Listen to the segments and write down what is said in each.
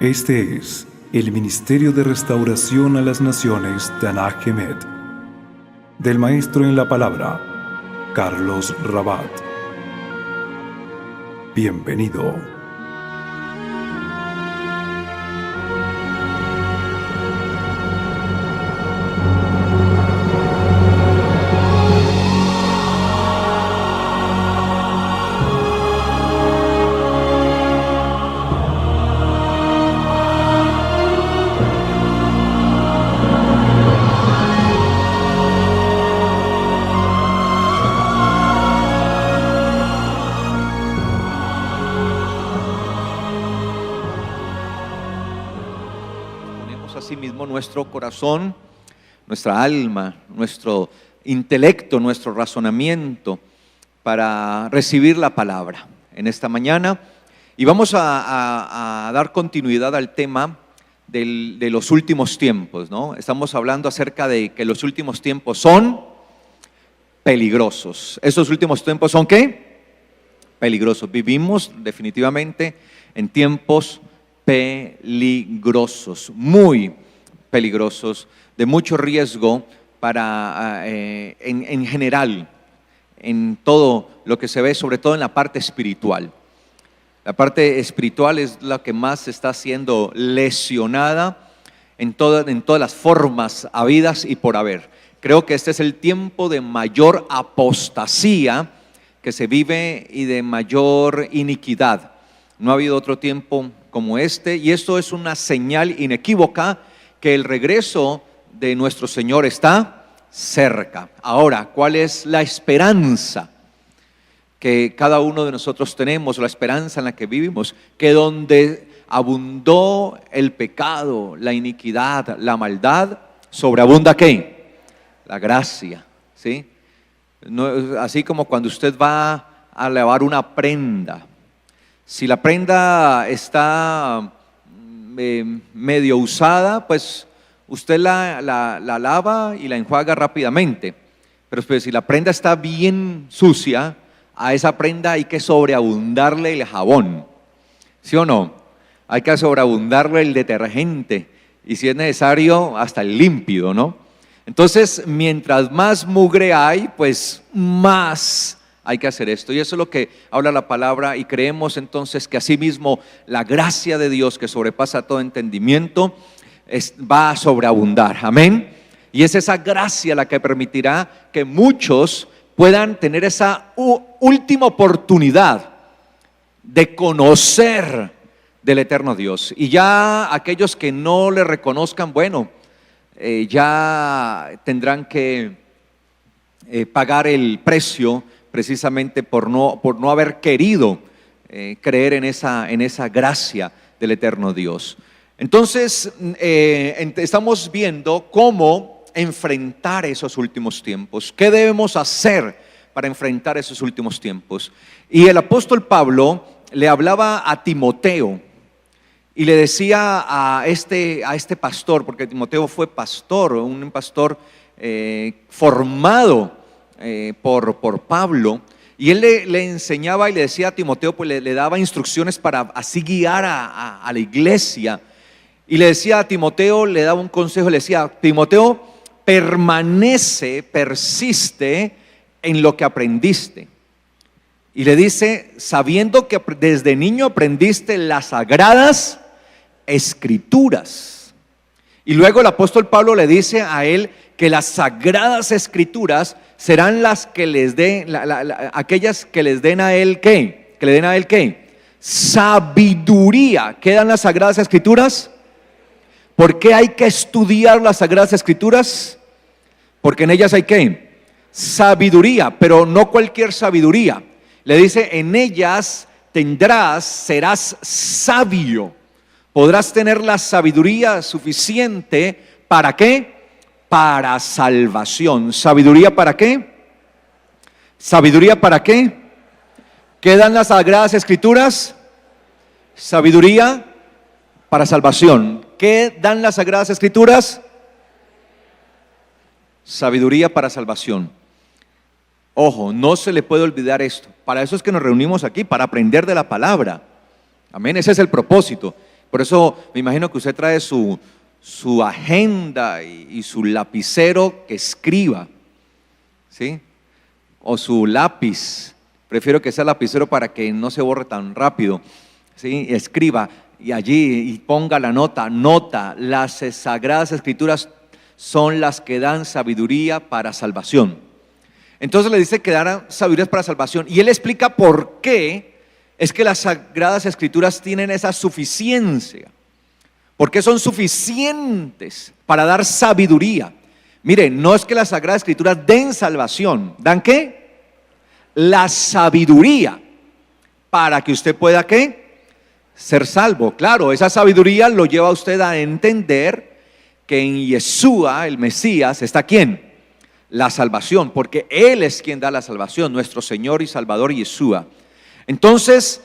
Este es el Ministerio de Restauración a las Naciones Tanaj Emet, del Maestro en la Palabra, Carlos Rabat. Bienvenido. Asimismo nuestro corazón, nuestra alma, nuestro intelecto, nuestro razonamiento para recibir la palabra en esta mañana, y vamos a dar continuidad al tema de los últimos tiempos, ¿no? Estamos hablando acerca de que los últimos tiempos son peligrosos. ¿Esos últimos tiempos son qué? Peligrosos. Vivimos definitivamente en tiempos peligrosos, muy peligrosos, de mucho riesgo para en general, en todo lo que se ve, sobre todo en la parte espiritual. La parte espiritual es la que más está siendo lesionada en todas las formas habidas y por haber. Creo que este es el tiempo de mayor apostasía que se vive y de mayor iniquidad. No ha habido otro tiempo como este, y esto es una señal inequívoca que el regreso de nuestro Señor está cerca. Ahora, ¿cuál es la esperanza que cada uno de nosotros tenemos, la esperanza en la que vivimos? Que donde abundó el pecado, la iniquidad, la maldad, sobreabunda ¿qué? La gracia, ¿sí? No, así como cuando usted va a lavar una prenda. Si la prenda está medio usada, pues usted la lava y la enjuaga rápidamente. Pero pues, si la prenda está bien sucia, a esa prenda hay que sobreabundarle el jabón, ¿sí o no? Hay que sobreabundarle el detergente y si es necesario hasta el límpido, ¿no? Entonces, mientras más mugre hay, pues más hay que hacer esto, y eso es lo que habla la palabra, y creemos entonces que asimismo la gracia de Dios que sobrepasa todo entendimiento va a sobreabundar, amén. Y es esa gracia la que permitirá que muchos puedan tener esa última oportunidad de conocer del eterno Dios, y ya aquellos que no le reconozcan, bueno, ya tendrán que pagar el precio precisamente por no haber querido creer en esa gracia del eterno Dios. Entonces, estamos viendo cómo enfrentar esos últimos tiempos. ¿Qué debemos hacer para enfrentar esos últimos tiempos? Y el apóstol Pablo le hablaba a Timoteo y le decía a este pastor, porque Timoteo fue pastor, un pastor formado por Pablo, y él le enseñaba y le decía a Timoteo, pues le daba instrucciones para así guiar a la iglesia, y le decía a Timoteo, le daba un consejo, le decía: Timoteo, persiste en lo que aprendiste, y le dice, sabiendo que desde niño aprendiste las sagradas escrituras. Y luego el apóstol Pablo le dice a él que las sagradas escrituras serán las que les den, aquellas que les den a él ¿qué? Que le den a él ¿qué? Sabiduría. ¿Qué dan las sagradas escrituras? ¿Por qué hay que estudiar las sagradas escrituras? Porque en ellas hay ¿qué? Sabiduría, pero no cualquier sabiduría. Le dice, en ellas serás sabio. Podrás tener la sabiduría suficiente ¿para qué? Para salvación. ¿Sabiduría para qué? ¿Sabiduría para qué? ¿Qué dan las sagradas escrituras? Sabiduría para salvación. ¿Qué dan las sagradas escrituras? Sabiduría para salvación. Ojo, no se le puede olvidar esto. Para eso es que nos reunimos aquí, para aprender de la palabra. Amén, ese es el propósito. Por eso me imagino que usted trae su agenda y su lapicero que escriba, ¿sí? O su lápiz. Prefiero que sea lapicero para que no se borre tan rápido, ¿sí? Y escriba y allí y ponga la nota, las Sagradas Escrituras son las que dan sabiduría para salvación. Entonces le dice que darán sabiduría para salvación, y él explica por qué es que las Sagradas Escrituras tienen esa suficiencia, por qué son suficientes para dar sabiduría. Mire, no es que las Sagradas Escrituras den salvación, ¿dan qué? La sabiduría para que usted pueda ¿qué? Ser salvo. Claro, esa sabiduría lo lleva a usted a entender que en Yeshua, el Mesías, está ¿quién? La salvación, porque Él es quien da la salvación, nuestro Señor y Salvador Yeshua. Entonces,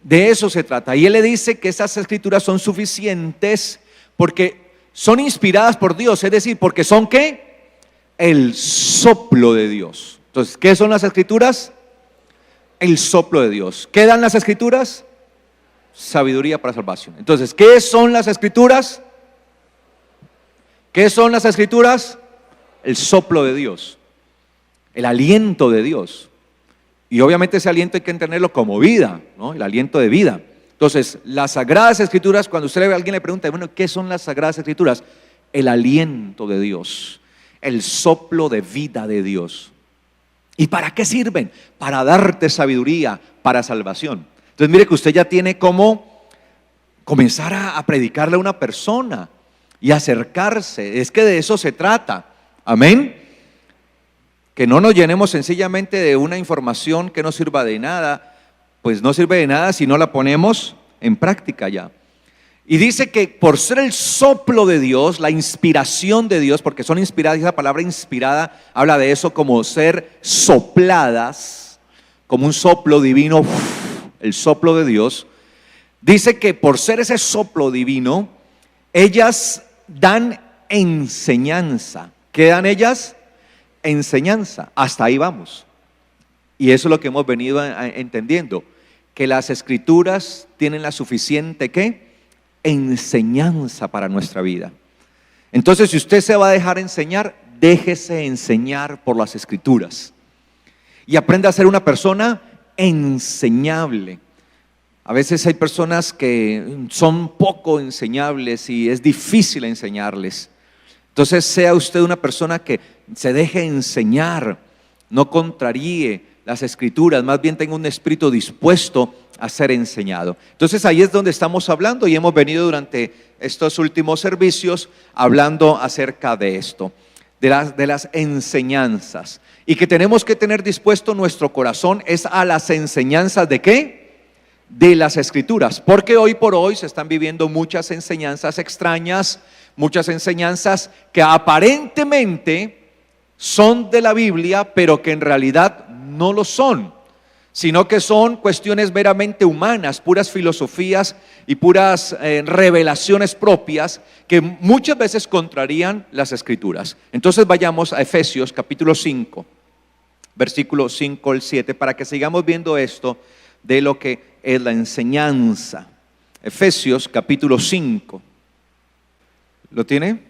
de eso se trata. Y Él le dice que esas escrituras son suficientes porque son inspiradas por Dios, es decir, porque son ¿qué? El soplo de Dios. Entonces, ¿qué son las escrituras? El soplo de Dios. ¿Qué dan las escrituras? Sabiduría para salvación. Entonces, ¿qué son las escrituras? ¿Qué son las escrituras? El soplo de Dios, el aliento de Dios. Y obviamente ese aliento hay que entenderlo como vida, ¿no? El aliento de vida. Entonces, las Sagradas Escrituras, cuando usted a alguien le pregunta, bueno, ¿qué son las Sagradas Escrituras? El aliento de Dios, el soplo de vida de Dios. ¿Y para qué sirven? Para darte sabiduría, para salvación. Entonces mire que usted ya tiene cómo comenzar a predicarle a una persona y acercarse. Es que de eso se trata. Amén. Que no nos llenemos sencillamente de una información que no sirva de nada. Pues no sirve de nada si no la ponemos en práctica ya. Y dice que por ser el soplo de Dios, la inspiración de Dios, porque son inspiradas, esa palabra inspirada habla de eso como ser sopladas, como un soplo divino, el soplo de Dios. Dice que por ser ese soplo divino, ellas dan enseñanza. ¿Qué dan ellas? Enseñanza. Hasta ahí vamos. Y eso es lo que hemos venido entendiendo, que las escrituras tienen la suficiente ¿qué? Enseñanza para nuestra vida. Entonces, si usted se va a dejar enseñar, déjese enseñar por las escrituras y aprenda a ser una persona enseñable. A veces hay personas que son poco enseñables y es difícil enseñarles. Entonces, sea usted una persona que se deje enseñar, no contraríe las escrituras, más bien tenga un espíritu dispuesto a ser enseñado. Entonces ahí es donde estamos hablando y hemos venido durante estos últimos servicios hablando acerca de esto, de las enseñanzas, y que tenemos que tener dispuesto nuestro corazón es a las enseñanzas ¿de qué? De las escrituras, porque hoy por hoy se están viviendo muchas enseñanzas extrañas, muchas enseñanzas que aparentemente son de la Biblia, pero que en realidad no lo son, sino que son cuestiones meramente humanas, puras filosofías y puras revelaciones propias que muchas veces contrarían las escrituras. Entonces vayamos a Efesios capítulo 5, versículos 5 al 7, para que sigamos viendo esto de lo que es la enseñanza. Efesios capítulo 5. ¿Lo tiene?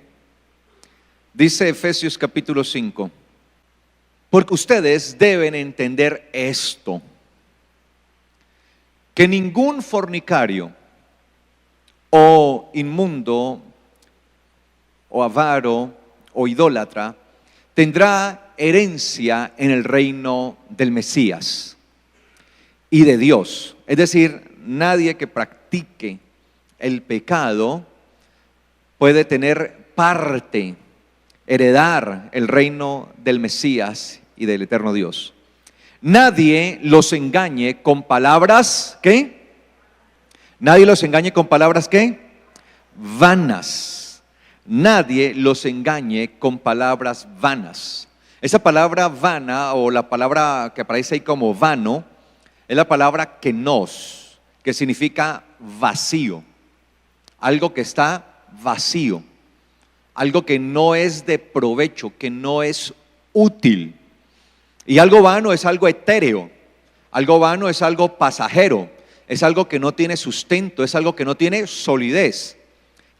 Dice Efesios capítulo 5. Porque ustedes deben entender esto, que ningún fornicario o inmundo o avaro o idólatra tendrá herencia en el reino del Mesías y de Dios. Es decir, nadie que practique el pecado puede tener parte, heredar el reino del Mesías y del eterno Dios. Nadie los engañe con palabras, ¿qué? Nadie los engañe con palabras, ¿qué? Vanas. Nadie los engañe con palabras vanas. Esa palabra vana, o la palabra que aparece ahí como vano, es la palabra kenos, que significa vacío. Algo que está vacío. Algo que no es de provecho, que no es útil. Y algo vano es algo etéreo, algo vano es algo pasajero, es algo que no tiene sustento, es algo que no tiene solidez,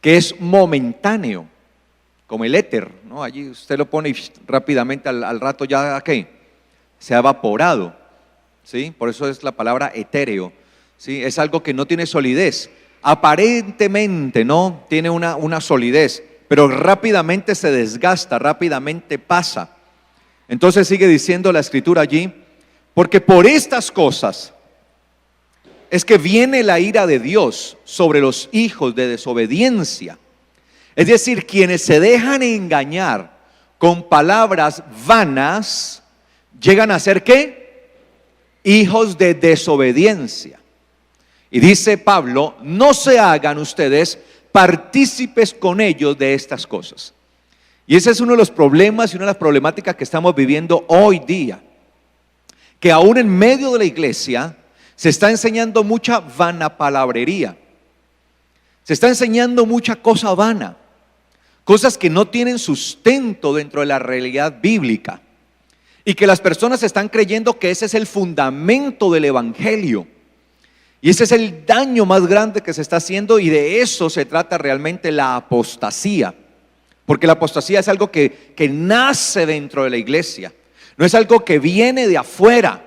que es momentáneo, como el éter, ¿no? Allí usted lo pone y rápidamente al rato ya, ¿qué? Se ha evaporado, ¿sí? Por eso es la palabra etéreo, ¿sí? Es algo que no tiene solidez, aparentemente no tiene una solidez, pero rápidamente se desgasta, rápidamente pasa. Entonces sigue diciendo la escritura allí, porque por estas cosas es que viene la ira de Dios sobre los hijos de desobediencia. Es decir, quienes se dejan engañar con palabras vanas, llegan a ser ¿qué? Hijos de desobediencia. Y dice Pablo, no se hagan ustedes partícipes con ellos de estas cosas. Y ese es uno de los problemas y una de las problemáticas que estamos viviendo hoy día, que aún en medio de la iglesia se está enseñando mucha vanapalabrería, se está enseñando mucha cosa vana, cosas que no tienen sustento dentro de la realidad bíblica, y que las personas están creyendo que ese es el fundamento del evangelio, y ese es el daño más grande que se está haciendo, y de eso se trata realmente la apostasía. Porque la apostasía es algo que nace dentro de la iglesia, no es algo que viene de afuera,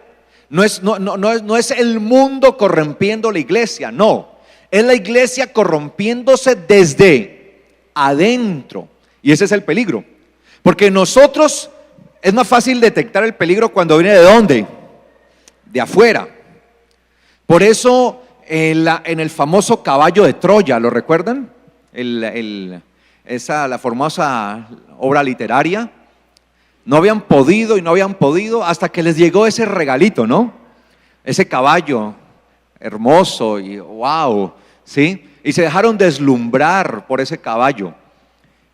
no es el mundo corrompiendo la iglesia, no, es la iglesia corrompiéndose desde adentro, y ese es el peligro, porque nosotros es más fácil detectar el peligro cuando viene ¿de dónde? De afuera. Por eso en el famoso caballo de Troya, ¿lo recuerdan? La famosa obra literaria, no habían podido hasta que les llegó ese regalito, ¿no? Ese caballo hermoso y wow, ¿sí? Y se dejaron deslumbrar por ese caballo.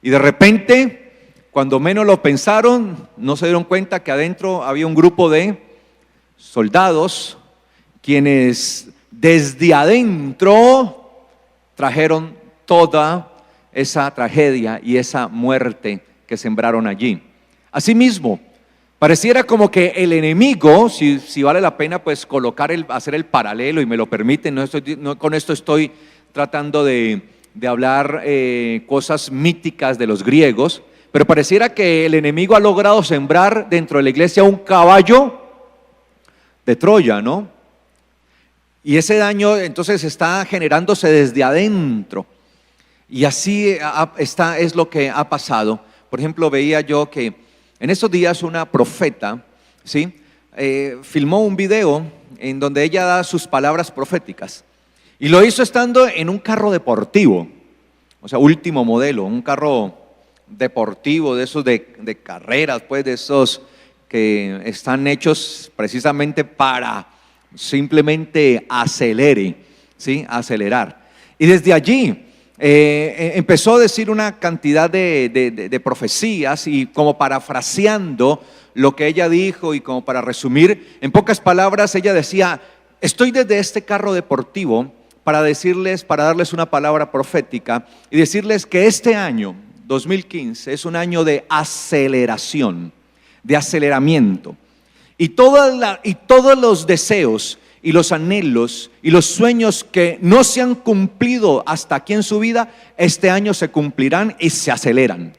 Y de repente, cuando menos lo pensaron, no se dieron cuenta que adentro había un grupo de soldados quienes desde adentro trajeron toda esa tragedia y esa muerte que sembraron allí. Asimismo, pareciera como que el enemigo, si vale la pena pues hacer el paralelo, y me lo permiten, con esto estoy tratando de hablar cosas míticas de los griegos, pero pareciera que el enemigo ha logrado sembrar dentro de la iglesia un caballo de Troya, ¿no? Y ese daño entonces está generándose desde adentro. Y así es lo que ha pasado. Por ejemplo, veía yo que en estos días una profeta, ¿sí? Filmó un video en donde ella da sus palabras proféticas. Y lo hizo estando en un carro deportivo, o sea, último modelo, un carro deportivo de esos de carreras, pues de esos que están hechos precisamente para simplemente ¿sí? Acelerar. Y desde allí empezó a decir una cantidad de profecías, y como parafraseando lo que ella dijo y como para resumir, en pocas palabras ella decía: estoy desde este carro deportivo para darles una palabra profética y decirles que este año 2015 es un año de aceleración, de aceleramiento, y todos los deseos y los anhelos y los sueños que no se han cumplido hasta aquí en su vida, este año se cumplirán y se aceleran.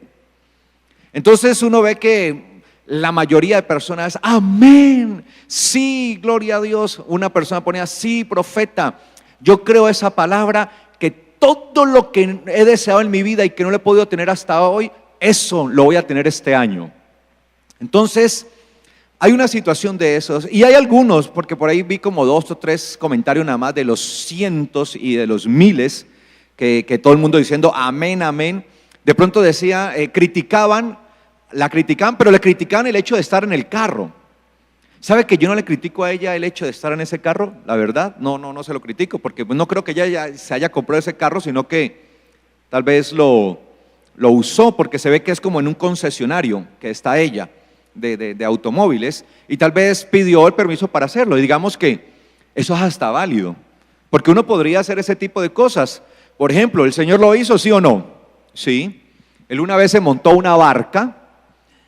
Entonces uno ve que la mayoría de personas, amén, sí, gloria a Dios. Una persona ponía, sí, profeta, yo creo esa palabra, que todo lo que he deseado en mi vida y que no lo he podido tener hasta hoy, eso lo voy a tener este año. Entonces hay una situación de esos, y hay algunos, porque por ahí vi como 2 o 3 comentarios nada más de los cientos y de los miles, que todo el mundo diciendo amén, amén. De pronto decía, la criticaban, pero le criticaban el hecho de estar en el carro. ¿Sabe que yo no le critico a ella el hecho de estar en ese carro? La verdad, no se lo critico, porque no creo que ella ya se haya comprado ese carro, sino que tal vez lo usó, porque se ve que es como en un concesionario que está ella de automóviles, y tal vez pidió el permiso para hacerlo. Y digamos que eso es hasta válido, porque uno podría hacer ese tipo de cosas. Por ejemplo, ¿el Señor lo hizo, sí o no? Sí. Él una vez se montó una barca,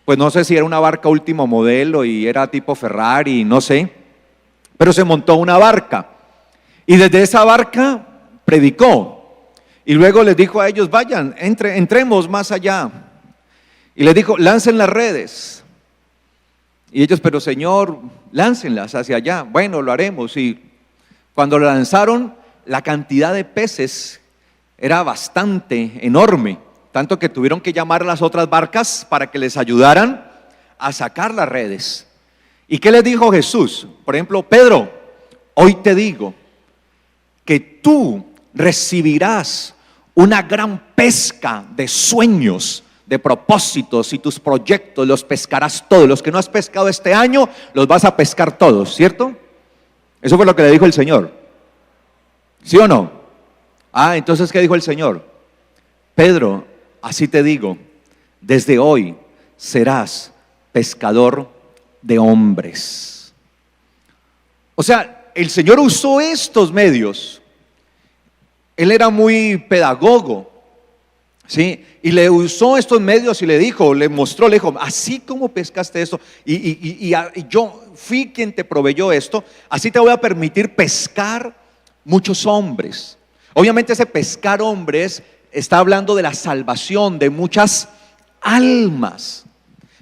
pues no sé si era una barca último modelo y era tipo Ferrari, no sé, pero se montó una barca. Y desde esa barca predicó. Y luego les dijo a ellos, vayan, entremos más allá. Y les dijo, lancen las redes. Y ellos, pero Señor, láncenlas hacia allá. Bueno, lo haremos. Y cuando lo lanzaron, la cantidad de peces era bastante enorme, tanto que tuvieron que llamar a las otras barcas para que les ayudaran a sacar las redes. ¿Y qué les dijo Jesús? Por ejemplo, Pedro, hoy te digo que tú recibirás una gran pesca de sueños, de propósitos, y tus proyectos los pescarás todos. Los que no has pescado este año, los vas a pescar todos, ¿cierto? Eso fue lo que le dijo el Señor. ¿Sí o no? Entonces, ¿qué dijo el Señor? Pedro, así te digo, desde hoy serás pescador de hombres. O sea, el Señor usó estos medios. Él era muy pedagogo, ¿sí? Y le usó estos medios y le dijo, le mostró, le dijo, así como pescaste esto, y yo fui quien te proveyó esto, así te voy a permitir pescar muchos hombres. Obviamente ese pescar hombres está hablando de la salvación de muchas almas.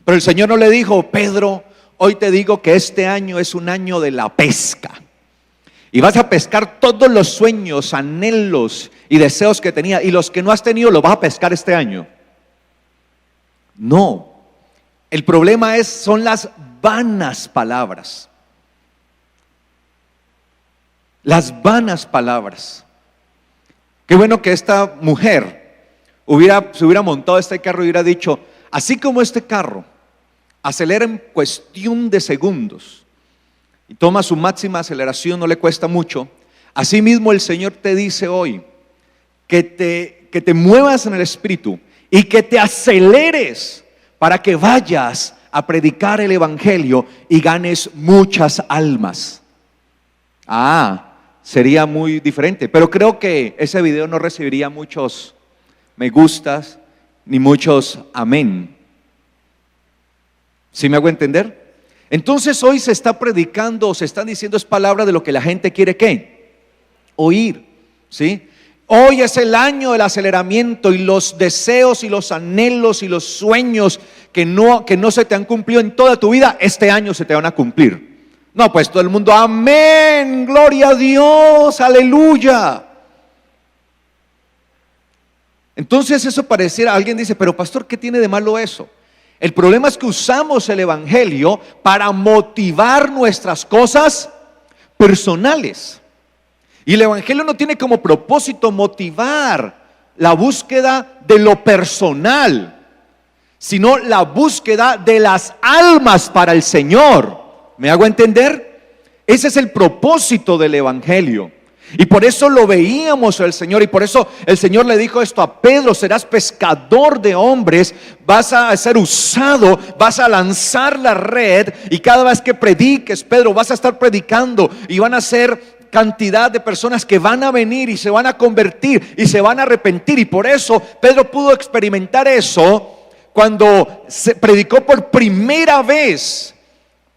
Pero el Señor no le dijo, Pedro, hoy te digo que este año es un año de la pesca. Y vas a pescar todos los sueños, anhelos y deseos que tenía. Y los que no has tenido los vas a pescar este año. No. El problema son las vanas palabras. Las vanas palabras. Qué bueno que esta mujer se hubiera montado este carro y hubiera dicho, así como este carro acelera en cuestión de segundos y toma su máxima aceleración, no le cuesta mucho, así mismo el Señor te dice hoy que te muevas en el Espíritu y que te aceleres para que vayas a predicar el Evangelio y ganes muchas almas. Sería muy diferente, pero creo que ese video no recibiría muchos me gustas ni muchos amén. ¿Sí me hago entender? Entonces hoy se está predicando, se están diciendo es palabra de lo que la gente quiere ¿qué? Oír, ¿sí? Hoy es el año del aceleramiento y los deseos y los anhelos y los sueños que no se te han cumplido en toda tu vida, este año se te van a cumplir. No, pues todo el mundo, amén, gloria a Dios, aleluya. Entonces eso pareciera, alguien dice, pero pastor, ¿qué tiene de malo eso? El problema es que usamos el Evangelio para motivar nuestras cosas personales. Y el Evangelio no tiene como propósito motivar la búsqueda de lo personal, sino la búsqueda de las almas para el Señor. ¿Me hago entender? Ese es el propósito del Evangelio. Y por eso lo veíamos al Señor, y por eso el Señor le dijo esto a Pedro: serás pescador de hombres, vas a ser usado, vas a lanzar la red, y cada vez que prediques, Pedro, vas a estar predicando, y van a ser cantidad de personas que van a venir y se van a convertir y se van a arrepentir. Y por eso Pedro pudo experimentar eso cuando se predicó por primera vez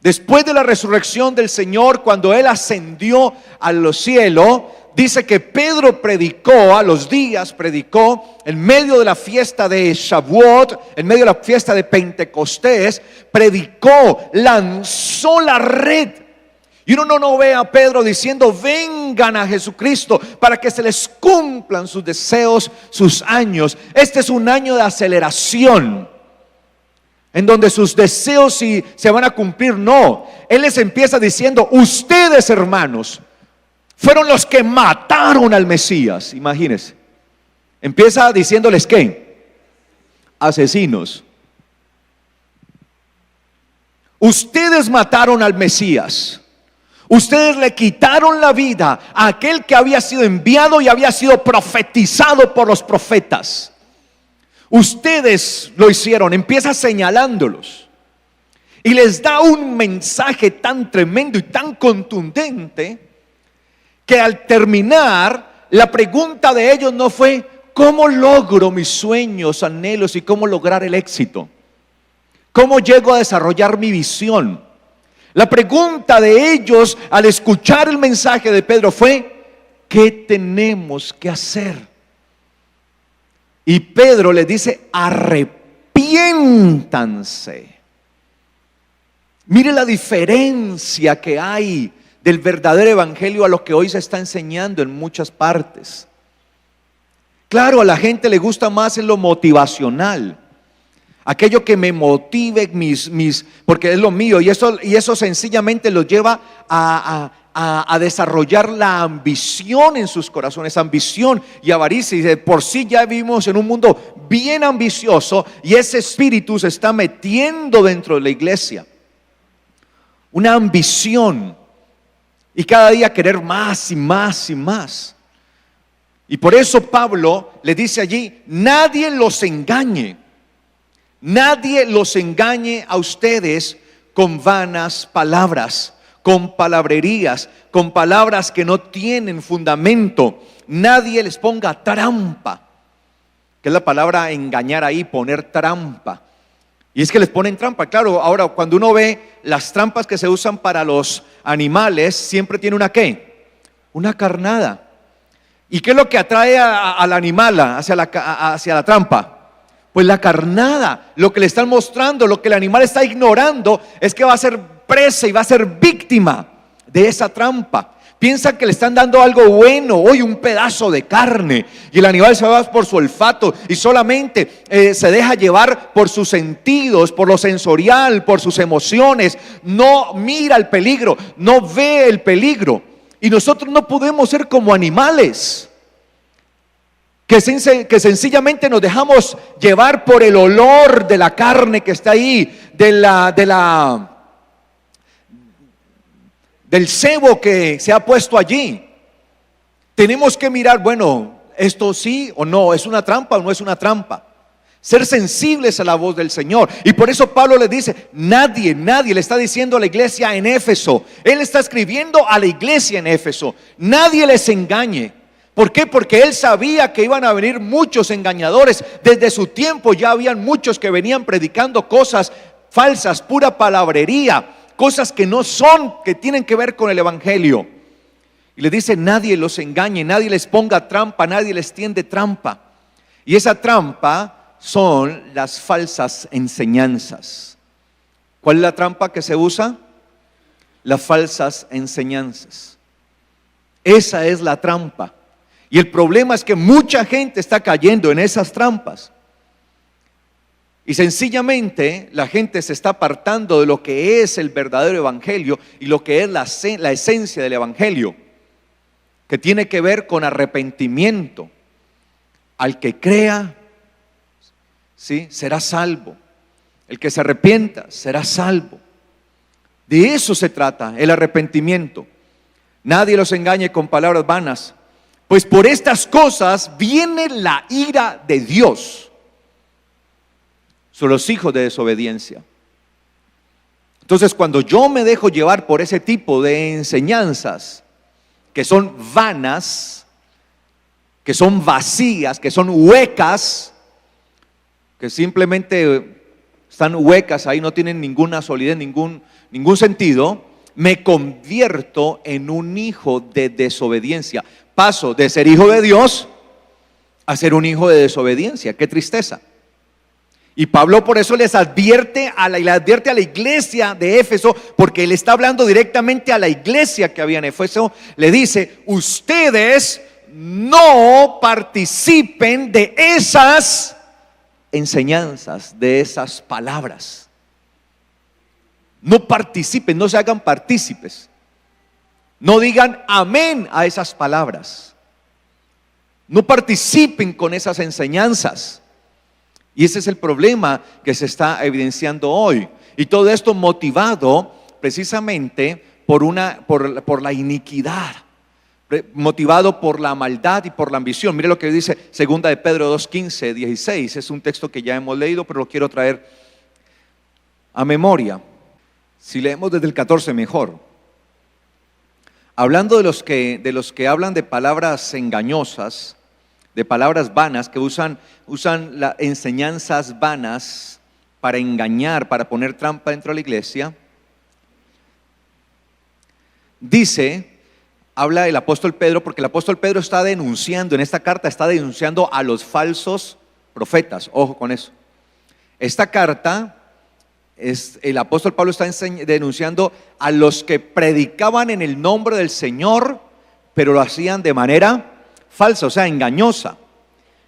después de la resurrección del Señor, cuando Él ascendió a los cielos. Dice que Pedro predicó, a los días predicó, en medio de la fiesta de Shavuot, en medio de la fiesta de Pentecostés, predicó, lanzó la red. Y uno no ve a Pedro diciendo: vengan a Jesucristo para que se les cumplan sus deseos, sus años. Este es un año de aceleración, en donde sus deseos sí se van a cumplir. No, Él les empieza diciendo: ustedes, hermanos, fueron los que mataron al Mesías. Imagínense, empieza diciéndoles ¿qué? Asesinos. Ustedes mataron al Mesías. Ustedes le quitaron la vida a aquel que había sido enviado y había sido profetizado por los profetas. Ustedes lo hicieron. Empieza señalándolos y les da un mensaje tan tremendo y tan contundente que al terminar, la pregunta de ellos no fue: ¿cómo logro mis sueños, anhelos y cómo lograr el éxito? ¿Cómo llego a desarrollar mi visión? La pregunta de ellos al escuchar el mensaje de Pedro fue: ¿qué tenemos que hacer? Y Pedro les dice, arrepiéntanse. Mire la diferencia que hay del verdadero evangelio a lo que hoy se está enseñando en muchas partes. Claro, a la gente le gusta más en lo motivacional, aquello que me motive, porque es lo mío, y eso sencillamente los lleva a desarrollar la ambición en sus corazones, ambición y avaricia. Y de por sí ya vivimos en un mundo bien ambicioso, y ese espíritu se está metiendo dentro de la iglesia. Una ambición, y cada día querer más y más y más. Y por eso Pablo le dice allí, nadie los engañe a ustedes con vanas palabras, con palabrerías, con palabras que no tienen fundamento. Nadie les ponga trampa, que es la palabra engañar ahí, poner trampa. Y es que les ponen trampa, claro. Ahora, cuando uno ve las trampas que se usan para los animales, siempre tiene una ¿qué? Una carnada. ¿Y qué es lo que atrae al animal hacia la trampa? Pues la carnada. Lo que le están mostrando, lo que el animal está ignorando, es que va a ser presa y va a ser víctima de esa trampa. Piensan que le están dando algo bueno, hoy un pedazo de carne, y el animal se va por su olfato y solamente se deja llevar por sus sentidos, por lo sensorial, por sus emociones. No mira el peligro, no ve el peligro. Y nosotros no podemos ser como animales que sencillamente nos dejamos llevar por el olor de la carne que está ahí, del cebo que se ha puesto allí. Tenemos que mirar, bueno, esto sí o no, es una trampa o no es una trampa. Ser sensibles a la voz del Señor. Y por eso Pablo le dice, nadie le está diciendo a la iglesia en Éfeso. Él está escribiendo a la iglesia en Éfeso. Nadie les engañe. ¿Por qué? Porque él sabía que iban a venir muchos engañadores. Desde su tiempo ya habían muchos que venían predicando cosas falsas, pura palabrería, cosas que no son, que tienen que ver con el evangelio. Y le dice, nadie los engañe, nadie les ponga trampa, nadie les tiende trampa. Y esa trampa son las falsas enseñanzas. ¿Cuál es la trampa que se usa? Las falsas enseñanzas. Esa es la trampa. Y el problema es que mucha gente está cayendo en esas trampas. Y sencillamente la gente se está apartando de lo que es el verdadero evangelio y lo que es la esencia del evangelio, que tiene que ver con arrepentimiento. Al que crea, ¿sí?, será salvo. El que se arrepienta será salvo. De eso se trata, el arrepentimiento. Nadie los engañe con palabras vanas, pues por estas cosas viene la ira de Dios sobre los hijos de desobediencia. Entonces, cuando yo me dejo llevar por ese tipo de enseñanzas que son vanas, que son vacías, que son huecas, que simplemente están huecas ahí, no tienen ninguna solidez, ningún sentido, me convierto en un hijo de desobediencia. Paso de ser hijo de Dios a ser un hijo de desobediencia. Qué tristeza. Y Pablo por eso les advierte a la iglesia de Éfeso, porque él está hablando directamente a la iglesia que había en Éfeso. Le dice, ustedes no participen de esas enseñanzas, de esas palabras. No participen, no se hagan partícipes. No digan amén a esas palabras. No participen con esas enseñanzas. Y ese es el problema que se está evidenciando hoy. Y todo esto motivado precisamente por la iniquidad, motivado por la maldad y por la ambición. Mire lo que dice 2 de Pedro 2:15, 16. Es un texto que ya hemos leído, pero lo quiero traer a memoria. Si leemos desde el 14 mejor. Hablando de los que hablan de palabras engañosas, de palabras vanas, que usan las enseñanzas vanas para engañar, para poner trampa dentro de la iglesia. Dice habla el apóstol Pedro, porque el apóstol Pedro está denunciando, en esta carta está denunciando a los falsos profetas. Ojo con eso. Esta carta, el apóstol Pablo está denunciando a los que predicaban en el nombre del Señor, pero lo hacían de manera falsa, o sea, engañosa.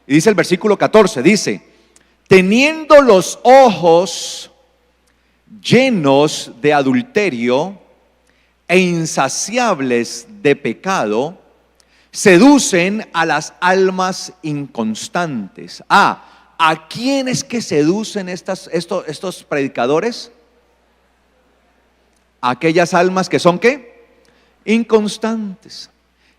Y dice el versículo 14, dice: teniendo los ojos llenos de adulterio e insaciables de pecado, seducen a las almas inconstantes. ¿A quién es que seducen estos predicadores? Aquellas almas que son ¿qué? Inconstantes,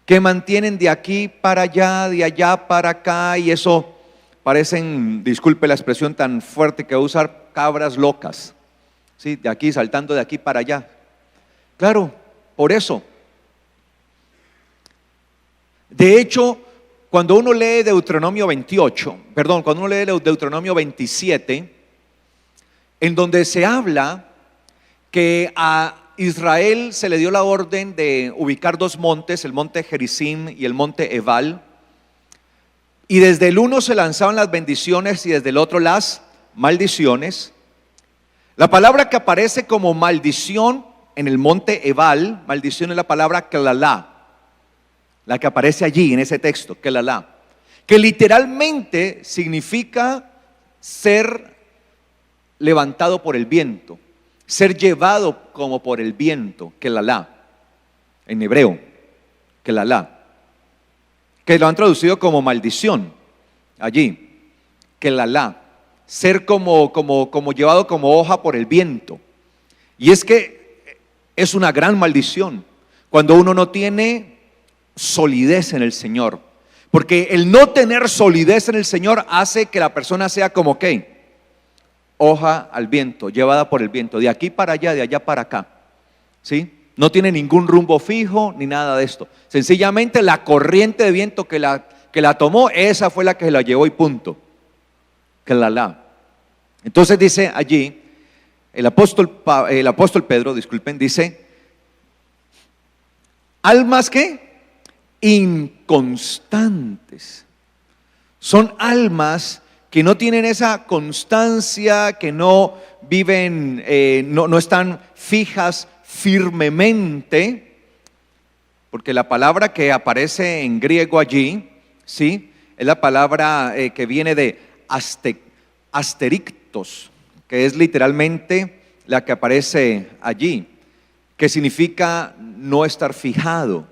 que mantienen de aquí para allá, de allá para acá, y eso parecen, disculpe la expresión tan fuerte que voy a usar, cabras locas, ¿sí? De aquí, saltando de aquí para allá. Claro, por eso. De hecho, cuando uno lee Deuteronomio 27, en donde se habla que a Israel se le dio la orden de ubicar dos montes, el monte Gerizim y el monte Ebal, y desde el uno se lanzaban las bendiciones y desde el otro las maldiciones. La palabra que aparece como maldición en el monte Ebal, maldición es la palabra kelalá, la que aparece allí en ese texto, kelalá, que literalmente significa ser levantado por el viento, ser llevado como por el viento, kelalá, en hebreo, kelalá, que lo han traducido como maldición allí, kelalá, ser como llevado como hoja por el viento. Y es que es una gran maldición cuando uno no tiene solidez en el Señor, porque el no tener solidez en el Señor hace que la persona sea como ¿qué? Hoja al viento, llevada por el viento, de aquí para allá, de allá para acá, ¿sí? No tiene ningún rumbo fijo ni nada de esto. Sencillamente la corriente de viento que la tomó, esa fue la que la llevó y punto. Entonces dice allí el apóstol Pedro, disculpen, dice: almas ¿qué? Inconstantes. Son almas que no tienen esa constancia, que no viven, no están fijas firmemente, porque la palabra que aparece en griego allí, ¿sí? Es la palabra que viene de asterictos, que es literalmente la que aparece allí, que significa no estar fijado,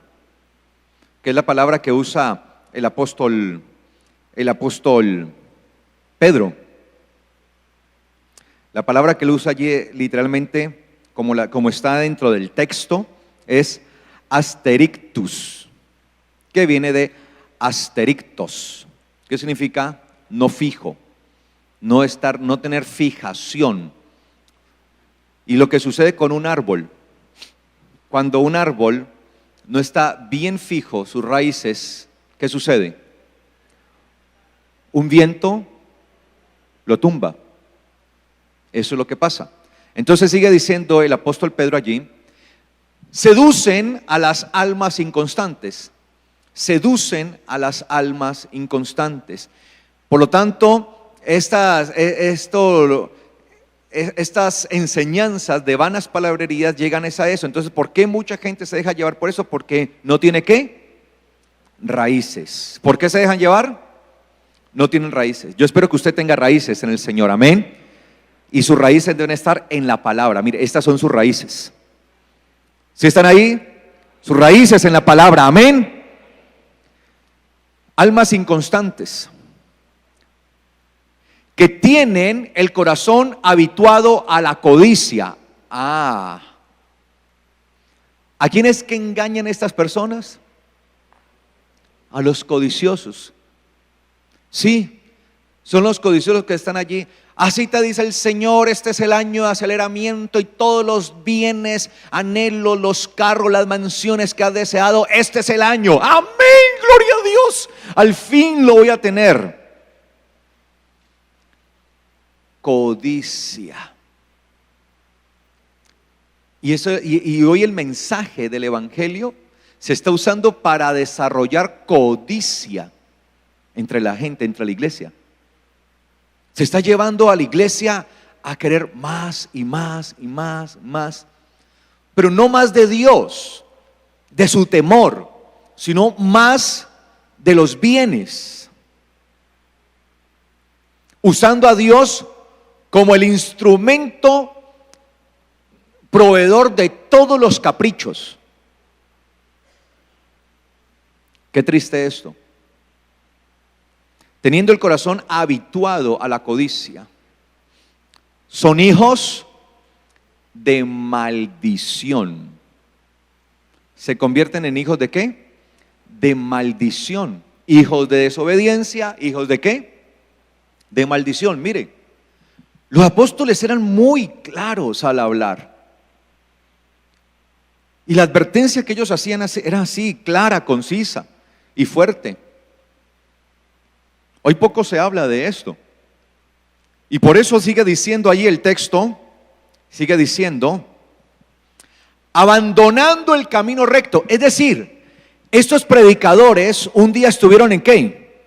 que es la palabra que usa el apóstol Pedro. La palabra que él usa allí literalmente, como está dentro del texto, es asterictus, que viene de asterictos, que significa no fijo, no tener fijación. Y lo que sucede con un árbol, cuando un árbol no está bien fijo, sus raíces, ¿qué sucede? Un viento lo tumba. Eso es lo que pasa. Entonces sigue diciendo el apóstol Pedro allí: seducen a las almas inconstantes. Seducen a las almas inconstantes. Por lo tanto, estas enseñanzas de vanas palabrerías llegan a eso. Entonces, ¿por qué mucha gente se deja llevar por eso? Porque no tiene ¿qué? Raíces. ¿Por qué se dejan llevar? No tienen raíces. Yo espero que usted tenga raíces en el Señor, amén. Y sus raíces deben estar en la palabra. Mire, estas son sus raíces. ¿Sí están ahí? Sus raíces en la palabra, amén. Almas inconstantes, que tienen el corazón habituado a la codicia. ¿A quiénes que engañan estas personas? A los codiciosos. Sí, son los codiciosos que están allí. Así te dice el Señor: este es el año de aceleramiento y todos los bienes, anhelos, los carros, las mansiones que has deseado, este es el año. Amén, gloria a Dios, al fin lo voy a tener. Codicia. Y hoy el mensaje del Evangelio se está usando para desarrollar codicia entre la gente, entre la iglesia. Se está llevando a la iglesia a querer más y más y más, más, pero no más de Dios, de su temor, sino más de los bienes, usando a Dios como el instrumento proveedor de todos los caprichos. Qué triste esto. Teniendo el corazón habituado a la codicia, son hijos de maldición. ¿Se convierten en hijos de qué? De maldición. Hijos de desobediencia, hijos de qué? De maldición. Mire, los apóstoles eran muy claros al hablar. Y la advertencia que ellos hacían era así, clara, concisa y fuerte. Hoy poco se habla de esto. Y por eso sigue diciendo ahí el texto, sigue diciendo, abandonando el camino recto. Es decir, estos predicadores un día estuvieron ¿en qué?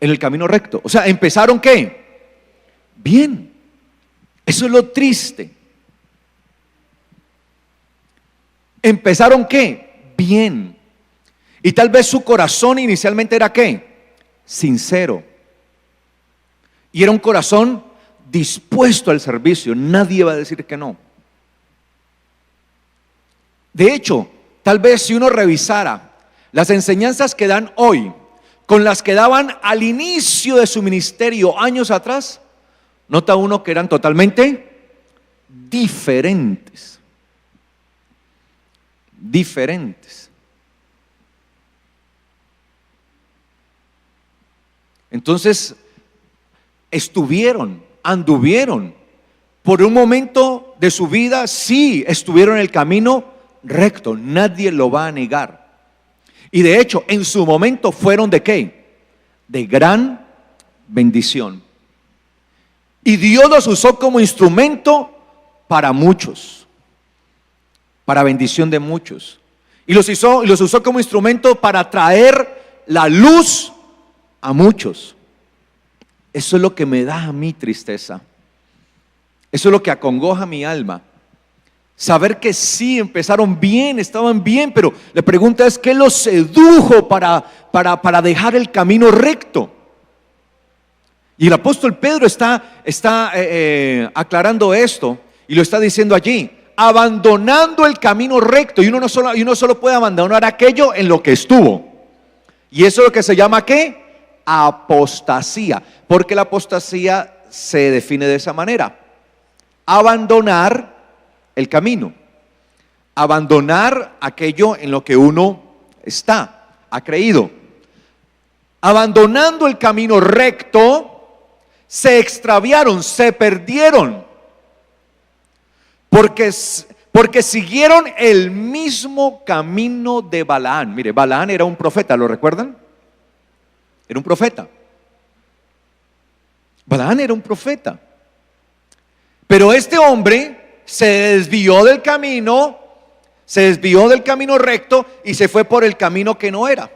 En el camino recto. O sea, empezaron ¿qué? Bien. Eso es lo triste. ¿Empezaron qué? Bien. Y tal vez su corazón inicialmente era ¿qué? Sincero. Y era un corazón dispuesto al servicio. Nadie va a decir que no. De hecho, tal vez si uno revisara las enseñanzas que dan hoy con las que daban al inicio de su ministerio años atrás, nota uno que eran totalmente diferentes. Diferentes. Entonces, anduvieron por un momento de su vida, sí, estuvieron en el camino recto, nadie lo va a negar. Y de hecho, en su momento fueron ¿de qué? De gran bendición. Y Dios los usó como instrumento para muchos, para bendición de muchos. Y los usó como instrumento para traer la luz a muchos. Eso es lo que me da a mí tristeza. Eso es lo que acongoja mi alma. Saber que sí, empezaron bien, estaban bien, pero la pregunta es, ¿qué los sedujo para dejar el camino recto? Y el apóstol Pedro está aclarando esto y lo está diciendo allí, abandonando el camino recto. Y uno solo puede abandonar aquello en lo que estuvo. Y eso es lo que se llama ¿qué? Apostasía, porque la apostasía se define de esa manera: abandonar el camino, abandonar aquello en lo que uno ha creído. Abandonando el camino recto, se extraviaron, se perdieron, porque siguieron el mismo camino de Balaán. Mire, Balaán era un profeta, ¿lo recuerdan? Era un profeta. Balaán era un profeta. Pero este hombre se desvió del camino recto y se fue por el camino que no era.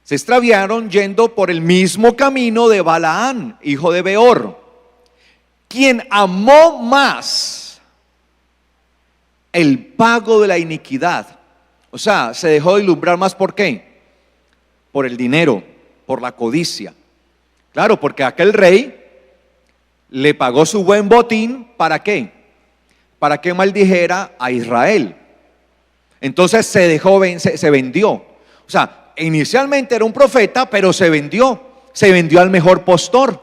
Se extraviaron yendo por el mismo camino de Balaán, hijo de Beor, quien amó más el pago de la iniquidad. O sea, se dejó ilumbrar más. ¿Por qué? Por el dinero, por la codicia. Claro, porque aquel rey le pagó su buen botín. ¿Para qué? Para que maldijera a Israel. Entonces se vendió. O sea, inicialmente era un profeta, pero se vendió al mejor postor.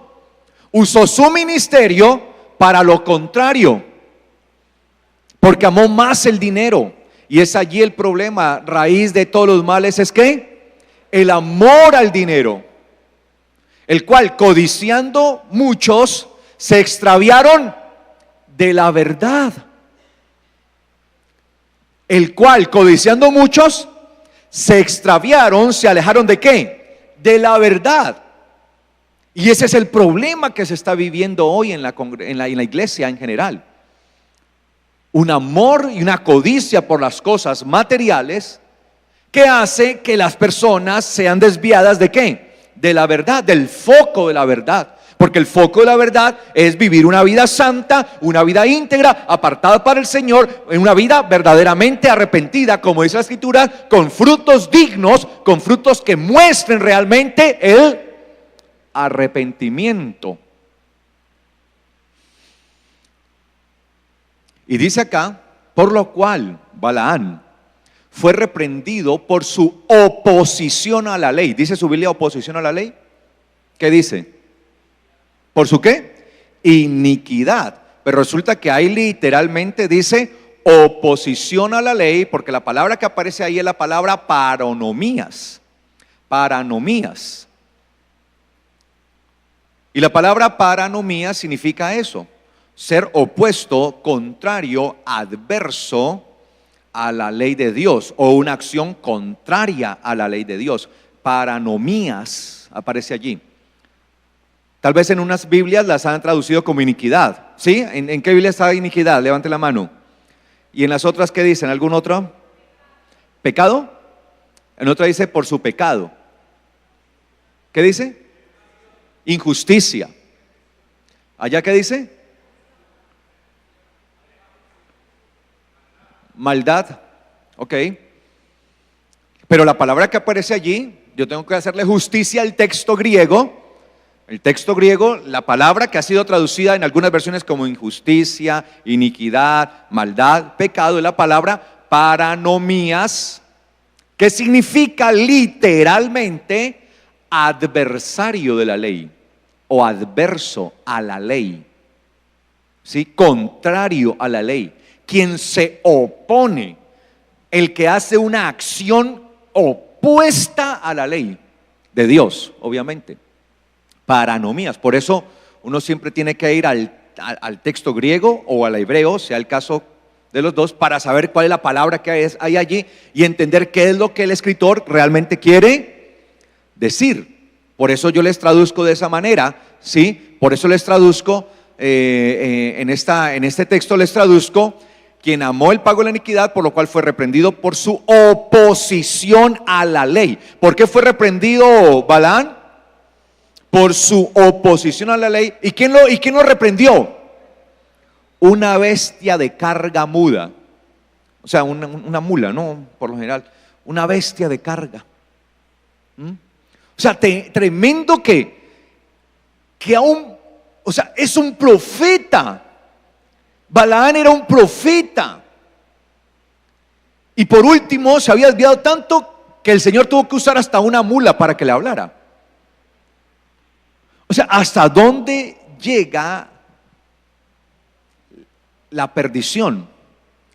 Usó su ministerio para lo contrario, porque amó más el dinero. Y es allí el problema, raíz de todos los males es ¿qué? El amor al dinero, el cual codiciando muchos se extraviaron de la verdad. El cual codiciando muchos se extraviaron, se alejaron ¿de qué? De la verdad. Y ese es el problema que se está viviendo hoy en la iglesia en general. un amor y una codicia por las cosas materiales que hace que las personas sean desviadas ¿de qué? De la verdad, del foco de la verdad. Porque el foco de la verdad es vivir una vida santa, una vida íntegra, apartada para el Señor, en una vida verdaderamente arrepentida, como dice la Escritura, con frutos dignos, con frutos que muestren realmente el arrepentimiento. Y dice acá, por lo cual Balaán fue reprendido por su oposición a la ley. ¿Dice su Biblia oposición a la ley? ¿Qué dice? ¿Por su qué? Iniquidad. Pero resulta que ahí literalmente dice oposición a la ley, porque la palabra que aparece ahí es la palabra paranomías. Paranomías. Y la palabra paranomías significa eso: ser opuesto, contrario, adverso a la ley de Dios, o una acción contraria a la ley de Dios. Paranomías aparece allí. Tal vez en unas Biblias las han traducido como iniquidad. ¿Sí? ¿En qué Biblia está iniquidad? Levante la mano. ¿Y en las otras qué dicen? ¿Algún otro? ¿Pecado? En otra dice por su pecado. ¿Qué dice? Injusticia. ¿Allá qué dice? Maldad. Ok. Pero la palabra que aparece allí, yo tengo que hacerle justicia al texto griego. El texto griego, la palabra que ha sido traducida en algunas versiones como injusticia, iniquidad, maldad, pecado, es la palabra paranomías, que significa literalmente adversario de la ley o adverso a la ley, ¿sí? Contrario a la ley, quien se opone, el que hace una acción opuesta a la ley de Dios, obviamente. Paranomías. Por eso uno siempre tiene que ir al texto griego o al hebreo, sea el caso de los dos, para saber cuál es la palabra que hay allí y entender qué es lo que el escritor realmente quiere decir. Por eso yo les traduzco de esa manera, ¿sí? Por eso les traduzco, en este texto les traduzco: quien amó el pago de la iniquidad, por lo cual fue reprendido por su oposición a la ley. ¿Por qué fue reprendido Balaán? Por su oposición a la ley. ¿Y quién lo reprendió? Una bestia de carga muda. O sea, una mula, ¿no? Por lo general, una bestia de carga. O sea, tremendo que aún, o sea, es un profeta. Balaán era un profeta. Y por último, se había desviado tanto que el Señor tuvo que usar hasta una mula para que le hablara. O sea, ¿hasta dónde llega la perdición?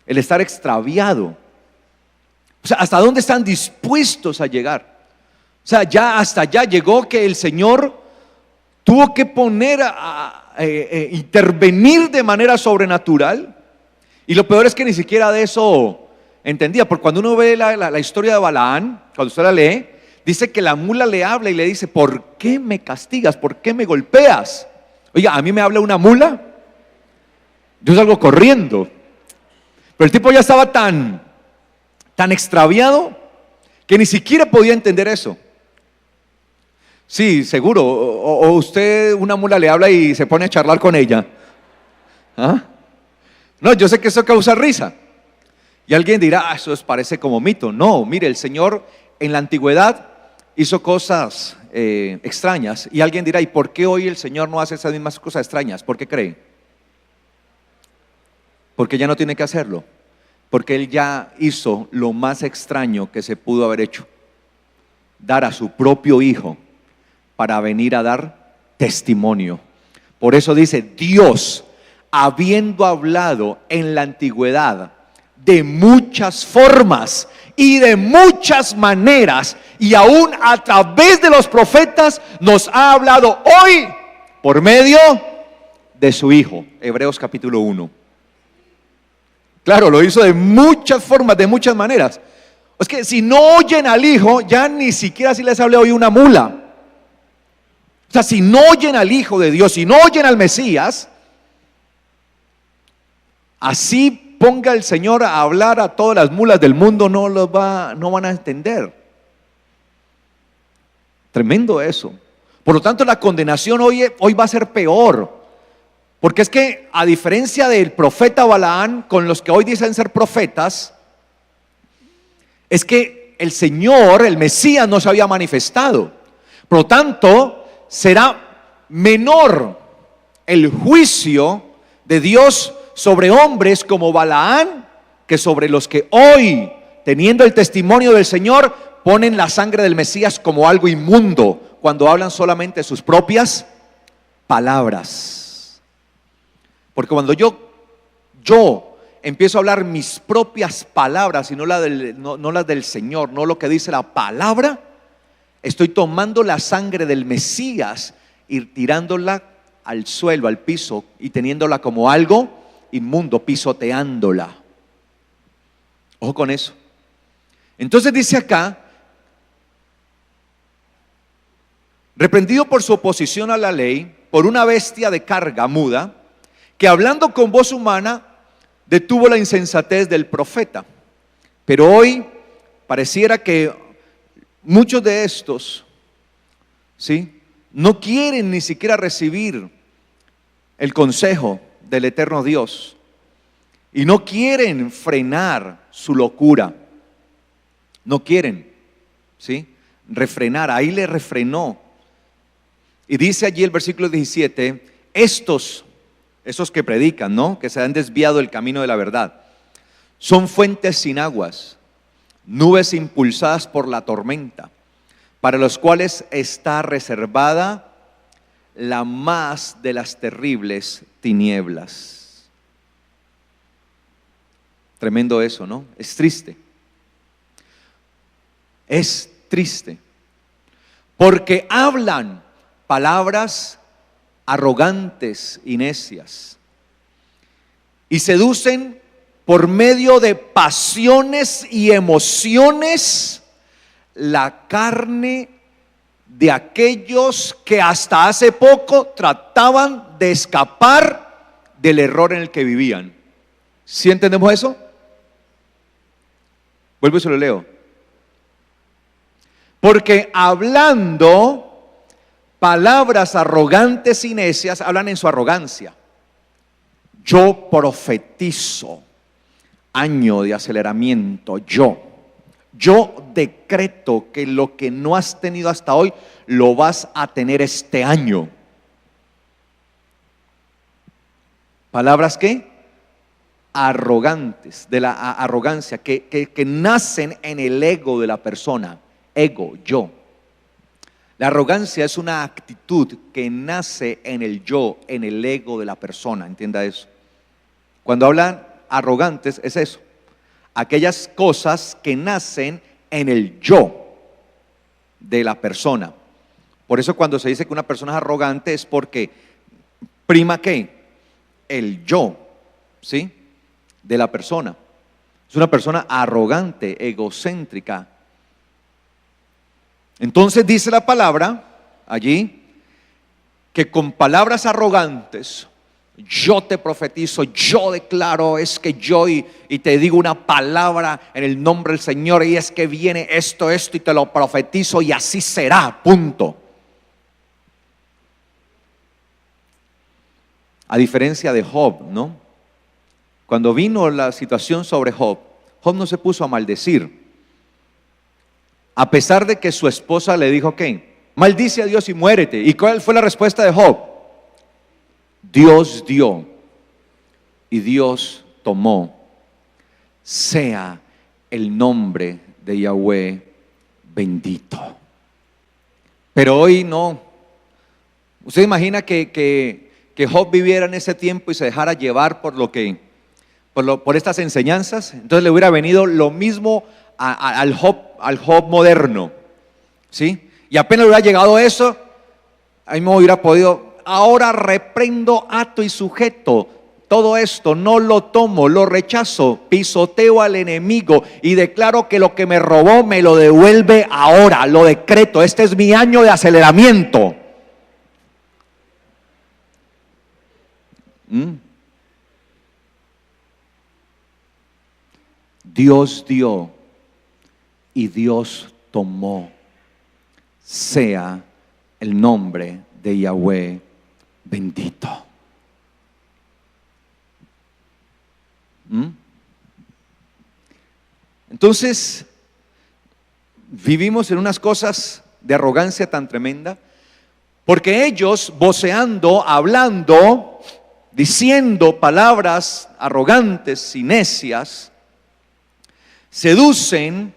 El estar extraviado. O sea, ¿hasta dónde están dispuestos a llegar? O sea, ya hasta allá llegó que el Señor tuvo que poner intervenir de manera sobrenatural. Y lo peor es que ni siquiera de eso entendía. Porque cuando uno ve la historia de Balaán, cuando usted la lee, dice que la mula le habla y le dice: ¿por qué me castigas? ¿Por qué me golpeas? Oiga, a mí me habla una mula, yo salgo corriendo. Pero el tipo ya estaba tan extraviado que ni siquiera podía entender eso. Sí, seguro. O usted, una mula le habla y se pone a charlar con ella. ¿Ah? No, yo sé que eso causa risa. Y alguien dirá: eso parece como mito. No, mire, el Señor en la antigüedad hizo cosas extrañas. Y alguien dirá: ¿y por qué hoy el Señor no hace esas mismas cosas extrañas? ¿Por qué cree? Porque ya no tiene que hacerlo. Porque Él ya hizo lo más extraño que se pudo haber hecho: dar a su propio Hijo para venir a dar testimonio. Por eso dice: Dios, habiendo hablado en la antigüedad de muchas formas y de muchas maneras, y aún a través de los profetas, nos ha hablado hoy por medio de su Hijo. Hebreos capítulo 1. Claro, lo hizo de muchas formas, de muchas maneras. Es que si no oyen al Hijo, ya ni siquiera si les hable hoy una mula. O sea, si no oyen al Hijo de Dios, si no oyen al Mesías, así ponga el Señor a hablar a todas las mulas del mundo, no van a entender. Tremendo eso. Por lo tanto, la condenación hoy va a ser peor. Porque es que, a diferencia del profeta Balaán, con los que hoy dicen ser profetas, es que el Señor, el Mesías, no se había manifestado. Por lo tanto, será menor el juicio de Dios sobre hombres como Balaán que sobre los que hoy, teniendo el testimonio del Señor, ponen la sangre del Mesías como algo inmundo cuando hablan solamente sus propias palabras. Porque cuando yo empiezo a hablar mis propias palabras y no las del Señor, no lo que dice la palabra, estoy tomando la sangre del Mesías y tirándola al suelo, al piso, y teniéndola como algo inmundo, pisoteándola. Ojo con eso. Entonces dice acá: reprendido por su oposición a la ley, por una bestia de carga muda, que hablando con voz humana detuvo la insensatez del profeta. Pero hoy pareciera que muchos de estos, ¿sí?, no quieren ni siquiera recibir el consejo del eterno Dios y no quieren frenar su locura. No quieren, ¿sí?, refrenar. Ahí le refrenó. Y dice allí el versículo 17: esos que predican, ¿no?, que se han desviado del camino de la verdad, son fuentes sin aguas, nubes impulsadas por la tormenta, para los cuales está reservada la más de las terribles tinieblas. Tremendo eso, ¿no? Es triste. Es triste. Porque hablan palabras arrogantes y necias y seducen por medio de pasiones y emociones la carne de aquellos que hasta hace poco trataban de escapar del error en el que vivían. ¿Sí entendemos eso? Vuelvo y se lo leo. Porque hablando palabras arrogantes y necias, hablan en su arrogancia. Yo profetizo año de aceleramiento. Yo decreto que lo que no has tenido hasta hoy lo vas a tener este año. Palabras ¿qué? Arrogantes, de la arrogancia, que nacen en el ego de la persona. Ego, yo. La arrogancia es una actitud que nace en el yo, en el ego de la persona, entienda eso. Cuando hablan arrogantes es eso, aquellas cosas que nacen en el yo de la persona. Por eso cuando se dice que una persona es arrogante es porque prima ¿qué? El yo, ¿sí?, de la persona. Es una persona arrogante, egocéntrica. Entonces dice la palabra allí que con palabras arrogantes yo te profetizo, yo declaro, es que yo y te digo una palabra en el nombre del Señor y es que viene esto y te lo profetizo y así será, punto. A diferencia de Job, ¿no? Cuando vino la situación sobre Job, Job no se puso a maldecir. A pesar de que su esposa le dijo ¿qué? Maldice a Dios y muérete. ¿Y cuál fue la respuesta de Job? Dios dio y Dios tomó. Sea el nombre de Yahweh bendito. Pero hoy no. ¿Usted imagina que Job viviera en ese tiempo y se dejara llevar por estas enseñanzas? Entonces le hubiera venido lo mismo al Job moderno, ¿sí? Y apenas le hubiera llegado eso, ahí me hubiera podido, ahora reprendo, ato y sujeto todo esto, no lo tomo, lo rechazo, pisoteo al enemigo y declaro que lo que me robó me lo devuelve ahora, lo decreto, este es mi año de aceleramiento. Dios dio y Dios tomó. Sea el nombre de Yahweh bendito. Entonces, vivimos en unas cosas de arrogancia tan tremenda, porque ellos voceando, hablando, diciendo palabras arrogantes y necias, seducen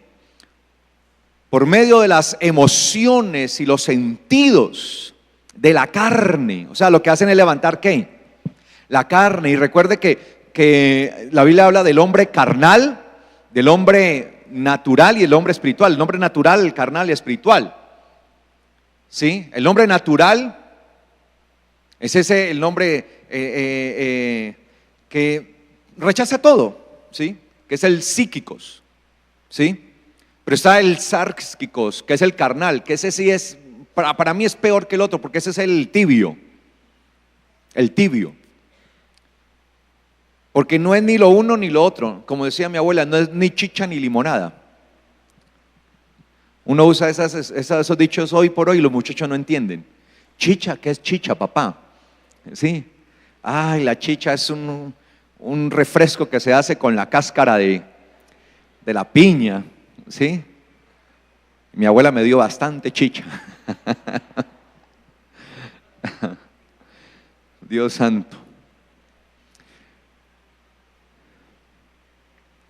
por medio de las emociones y los sentidos de la carne. O sea, lo que hacen es levantar ¿qué? La carne. Y recuerde que la Biblia habla del hombre carnal, del hombre natural y el hombre espiritual. El hombre natural, el carnal y espiritual. ¿Sí? El hombre natural es ese, el hombre que rechaza todo, ¿sí? Que es el psíquicos, ¿sí? Pero está el sárquicos, que es el carnal, que ese sí es, para mí es peor que el otro, porque ese es el tibio. El tibio. Porque no es ni lo uno ni lo otro. Como decía mi abuela, no es ni chicha ni limonada. Uno usa esos dichos hoy por hoy y los muchachos no entienden. Chicha, ¿qué es chicha, papá? Sí. Ay, la chicha es un refresco que se hace con la cáscara de la piña. ¿Sí? Mi abuela me dio bastante chicha. Dios santo.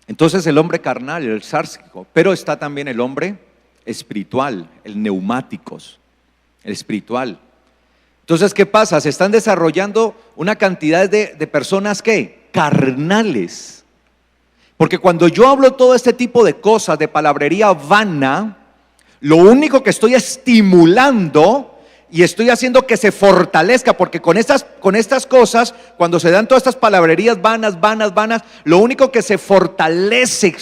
Entonces el hombre carnal, el sárcico, pero está también el hombre espiritual, el neumáticos, el espiritual. Entonces, ¿qué pasa? Se están desarrollando una cantidad de personas ¿qué? Carnales. Porque cuando yo hablo todo este tipo de cosas, de palabrería vana, lo único que estoy estimulando y estoy haciendo que se fortalezca, porque con estas cosas, cuando se dan todas estas palabrerías vanas, lo único que se fortalece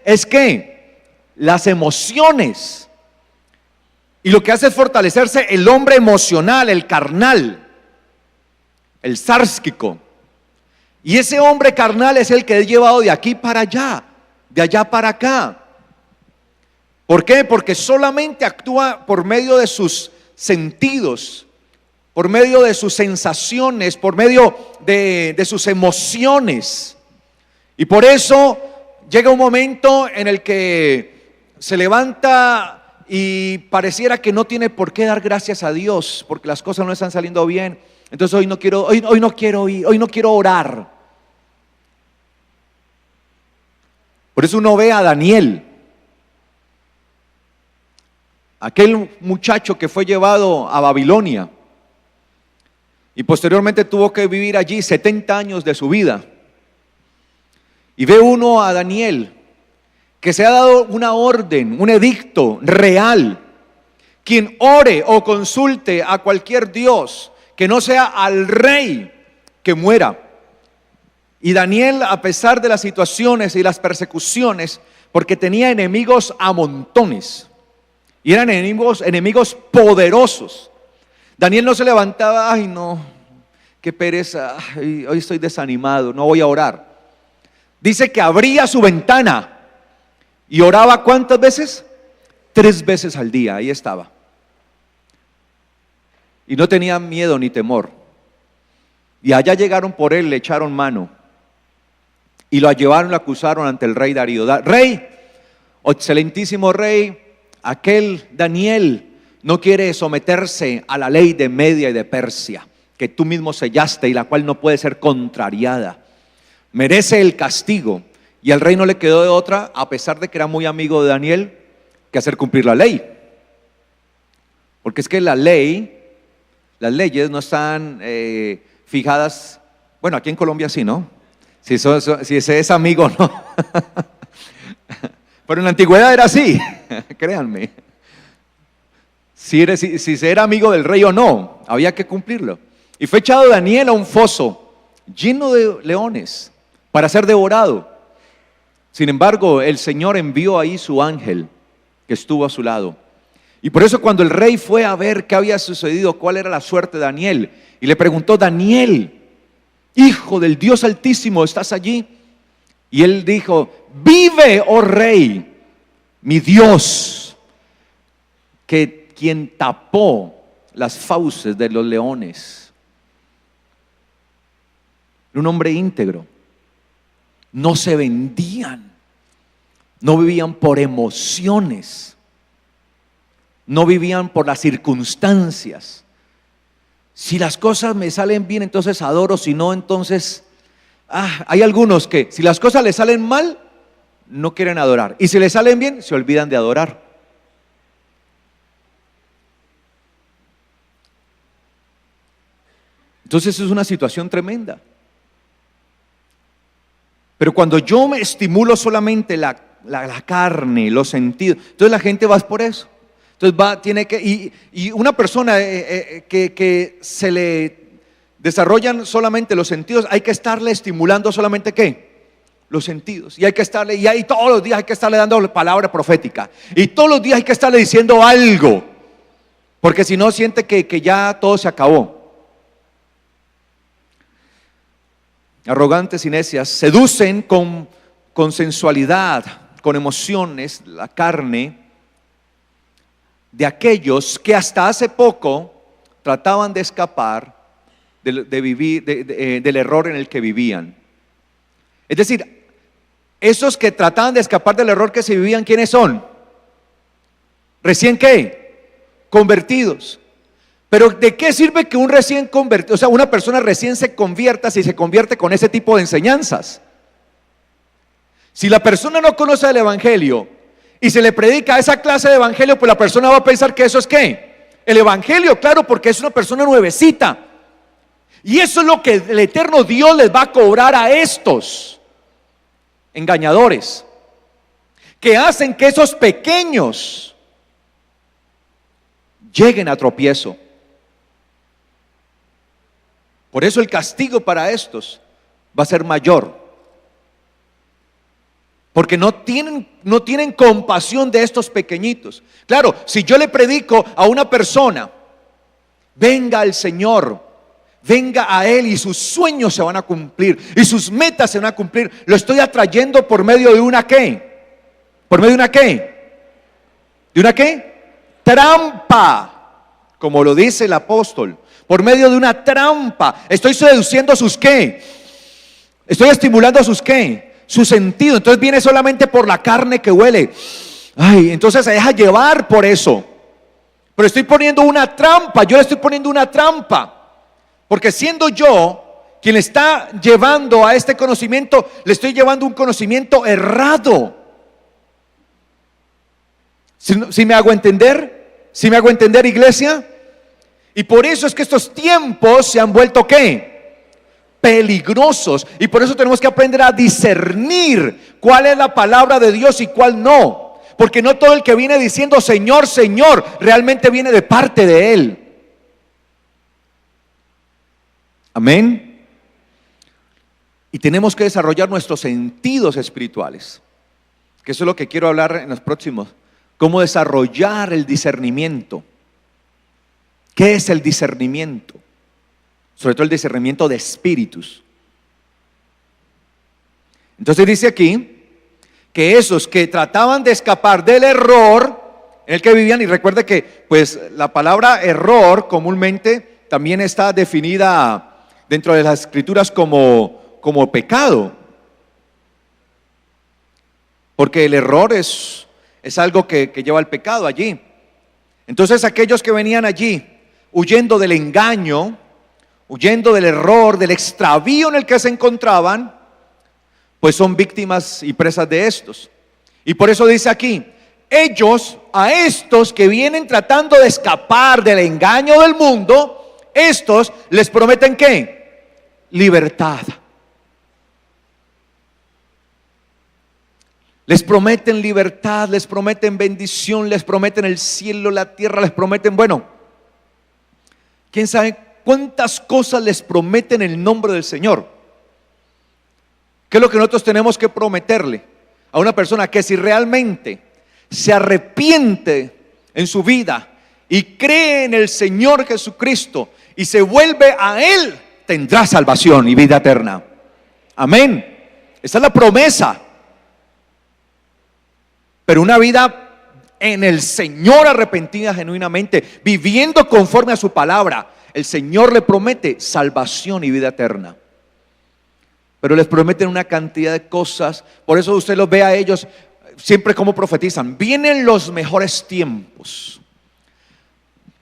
es ¿qué? Las emociones. Y lo que hace es fortalecerse el hombre emocional, el carnal, el sárquico. Y ese hombre carnal es el que es llevado de aquí para allá, de allá para acá. ¿Por qué? Porque solamente actúa por medio de sus sentidos, por medio de sus sensaciones, por medio de sus emociones. Y por eso llega un momento en el que se levanta y pareciera que no tiene por qué dar gracias a Dios, porque las cosas no están saliendo bien. Entonces hoy no quiero orar. Por eso uno ve a Daniel, aquel muchacho que fue llevado a Babilonia y posteriormente tuvo que vivir allí 70 años de su vida. Y ve uno a Daniel, que se ha dado una orden, un edicto real. Quien ore o consulte a cualquier dios que no sea al rey, que muera. Y Daniel, a pesar de las situaciones y las persecuciones, porque tenía enemigos a montones, y eran enemigos poderosos, Daniel no se levantaba, ay no, qué pereza, ay, hoy estoy desanimado, no voy a orar. Dice que abría su ventana y oraba ¿cuántas veces? 3 veces al día, ahí estaba. Y no tenía miedo ni temor. Y allá llegaron por él, le echaron mano y lo llevaron, lo acusaron ante el rey Darío. Rey, excelentísimo rey, aquel Daniel no quiere someterse a la ley de Media y de Persia, que tú mismo sellaste y la cual no puede ser contrariada. Merece el castigo. Y al rey no le quedó de otra, a pesar de que era muy amigo de Daniel, que hacer cumplir la ley. Porque es que las leyes no están fijadas, bueno, aquí en Colombia sí, ¿no? Si ese es amigo, no. Pero en la antigüedad era así, créanme. Si se era amigo del rey o no, había que cumplirlo. Y fue echado Daniel a un foso lleno de leones para ser devorado. Sin embargo, el Señor envió ahí su ángel que estuvo a su lado. Y por eso cuando el rey fue a ver qué había sucedido, cuál era la suerte de Daniel, y le preguntó: Daniel, hijo del Dios Altísimo, ¿estás allí? Y él dijo: vive, oh rey, mi Dios, que quien tapó las fauces de los leones. Un hombre íntegro. No se vendían, no vivían por emociones, no vivían por las circunstancias. Si las cosas me salen bien, entonces adoro; si no, entonces hay algunos que si las cosas les salen mal, no quieren adorar, y si les salen bien, se olvidan de adorar. Entonces es una situación tremenda. Pero cuando yo me estimulo solamente la carne, los sentidos, entonces la gente va por eso. Entonces tiene que, y una persona que se le desarrollan solamente los sentidos, hay que estarle estimulando solamente ¿qué? Los sentidos. Y hay que estarle, y ahí todos los días hay que estarle dando palabra profética. Y todos los días hay que estarle diciendo algo. Porque si no, siente que ya todo se acabó. Arrogantes y necias seducen con sensualidad, con emociones, la carne, de aquellos que hasta hace poco trataban de escapar del error en el que vivían. Es decir, esos que trataban de escapar del error que se vivían, ¿quiénes son? ¿Recién qué? Convertidos. Pero ¿de qué sirve que un recién convertido, o sea, una persona recién se convierta si se convierte con ese tipo de enseñanzas? Si la persona no conoce el evangelio y se le predica esa clase de evangelio, pues la persona va a pensar que eso es ¿qué? El evangelio, claro, porque es una persona nuevecita. Y eso es lo que el eterno Dios les va a cobrar a estos engañadores, que hacen que esos pequeños lleguen a tropiezo. Por eso el castigo para estos va a ser mayor, porque no tienen compasión de estos pequeñitos. Claro, si yo le predico a una persona: venga al Señor, venga a Él, y sus sueños se van a cumplir, y sus metas se van a cumplir, lo estoy atrayendo por medio de una ¿qué? ¿Por medio de una qué? ¿De una qué? Trampa, como lo dice el apóstol. Por medio de una trampa. Estoy seduciendo sus ¿qué? Estoy estimulando sus ¿qué? Su sentido. Entonces viene solamente por la carne que huele. Entonces se deja llevar por eso. Pero estoy poniendo una trampa. Yo le estoy poniendo una trampa. Porque siendo yo quien le está llevando a este conocimiento, le estoy llevando un conocimiento errado. ¿Sí me hago entender? ¿Sí me hago entender, iglesia? Y por eso es que estos tiempos se han vuelto ¿qué? Peligrosos. Y por eso tenemos que aprender a discernir cuál es la palabra de Dios y cuál no. Porque no todo el que viene diciendo Señor, Señor, realmente viene de parte de Él. Amén. Y tenemos que desarrollar nuestros sentidos espirituales, que eso es lo que quiero hablar en los próximos. Cómo desarrollar el discernimiento. ¿Qué es el discernimiento? Sobre todo el discernimiento de espíritus. Entonces dice aquí que esos que trataban de escapar del error en el que vivían, y recuerde que pues la palabra error comúnmente también está definida dentro de las escrituras como pecado, porque el error es algo que lleva al pecado allí. Entonces aquellos que venían allí huyendo del engaño, huyendo del error, del extravío en el que se encontraban, pues son víctimas y presas de estos. Y por eso dice aquí: ellos, a estos que vienen tratando de escapar del engaño del mundo, estos les prometen ¿qué? Libertad. Les prometen libertad, les prometen bendición, les prometen el cielo, la tierra, les prometen, bueno, quién sabe cuántas cosas les prometen en el nombre del Señor. ¿Qué es lo que nosotros tenemos que prometerle a una persona? Que si realmente se arrepiente en su vida y cree en el Señor Jesucristo y se vuelve a Él, tendrá salvación y vida eterna. Amén. Esa es la promesa. Pero una vida en el Señor, arrepentida genuinamente, viviendo conforme a su palabra, el Señor le promete salvación y vida eterna. Pero les prometen una cantidad de cosas. Por eso usted los ve a ellos siempre como profetizan. Vienen los mejores tiempos.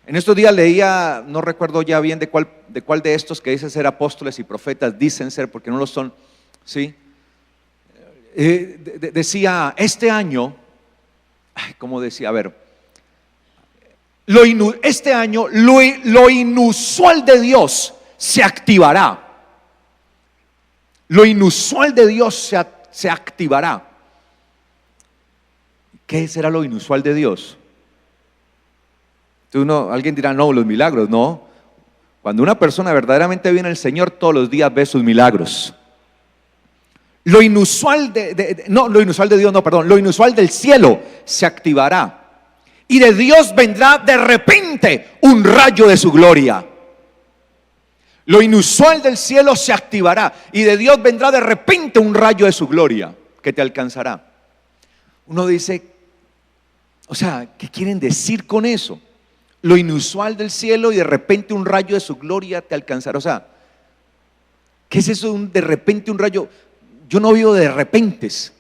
En estos días leía, no recuerdo ya bien de cuál de estos que dicen ser apóstoles y profetas, dicen ser porque no lo son, ¿sí? Decía, este año, ¿cómo decía? A ver, este año lo inusual de Dios se activará. Lo inusual de Dios se activará. ¿Qué será lo inusual de Dios? Alguien dirá, no, los milagros. No, cuando una persona verdaderamente viene al Señor, todos los días ve sus milagros. Lo inusual lo inusual del cielo se activará. Y de Dios vendrá de repente un rayo de su gloria. Lo inusual del cielo se activará y de Dios vendrá de repente un rayo de su gloria que te alcanzará. Uno dice, o sea, ¿qué quieren decir con eso? Lo inusual del cielo y de repente un rayo de su gloria te alcanzará. O sea, ¿qué es eso de repente un rayo? Yo no vivo de repentes,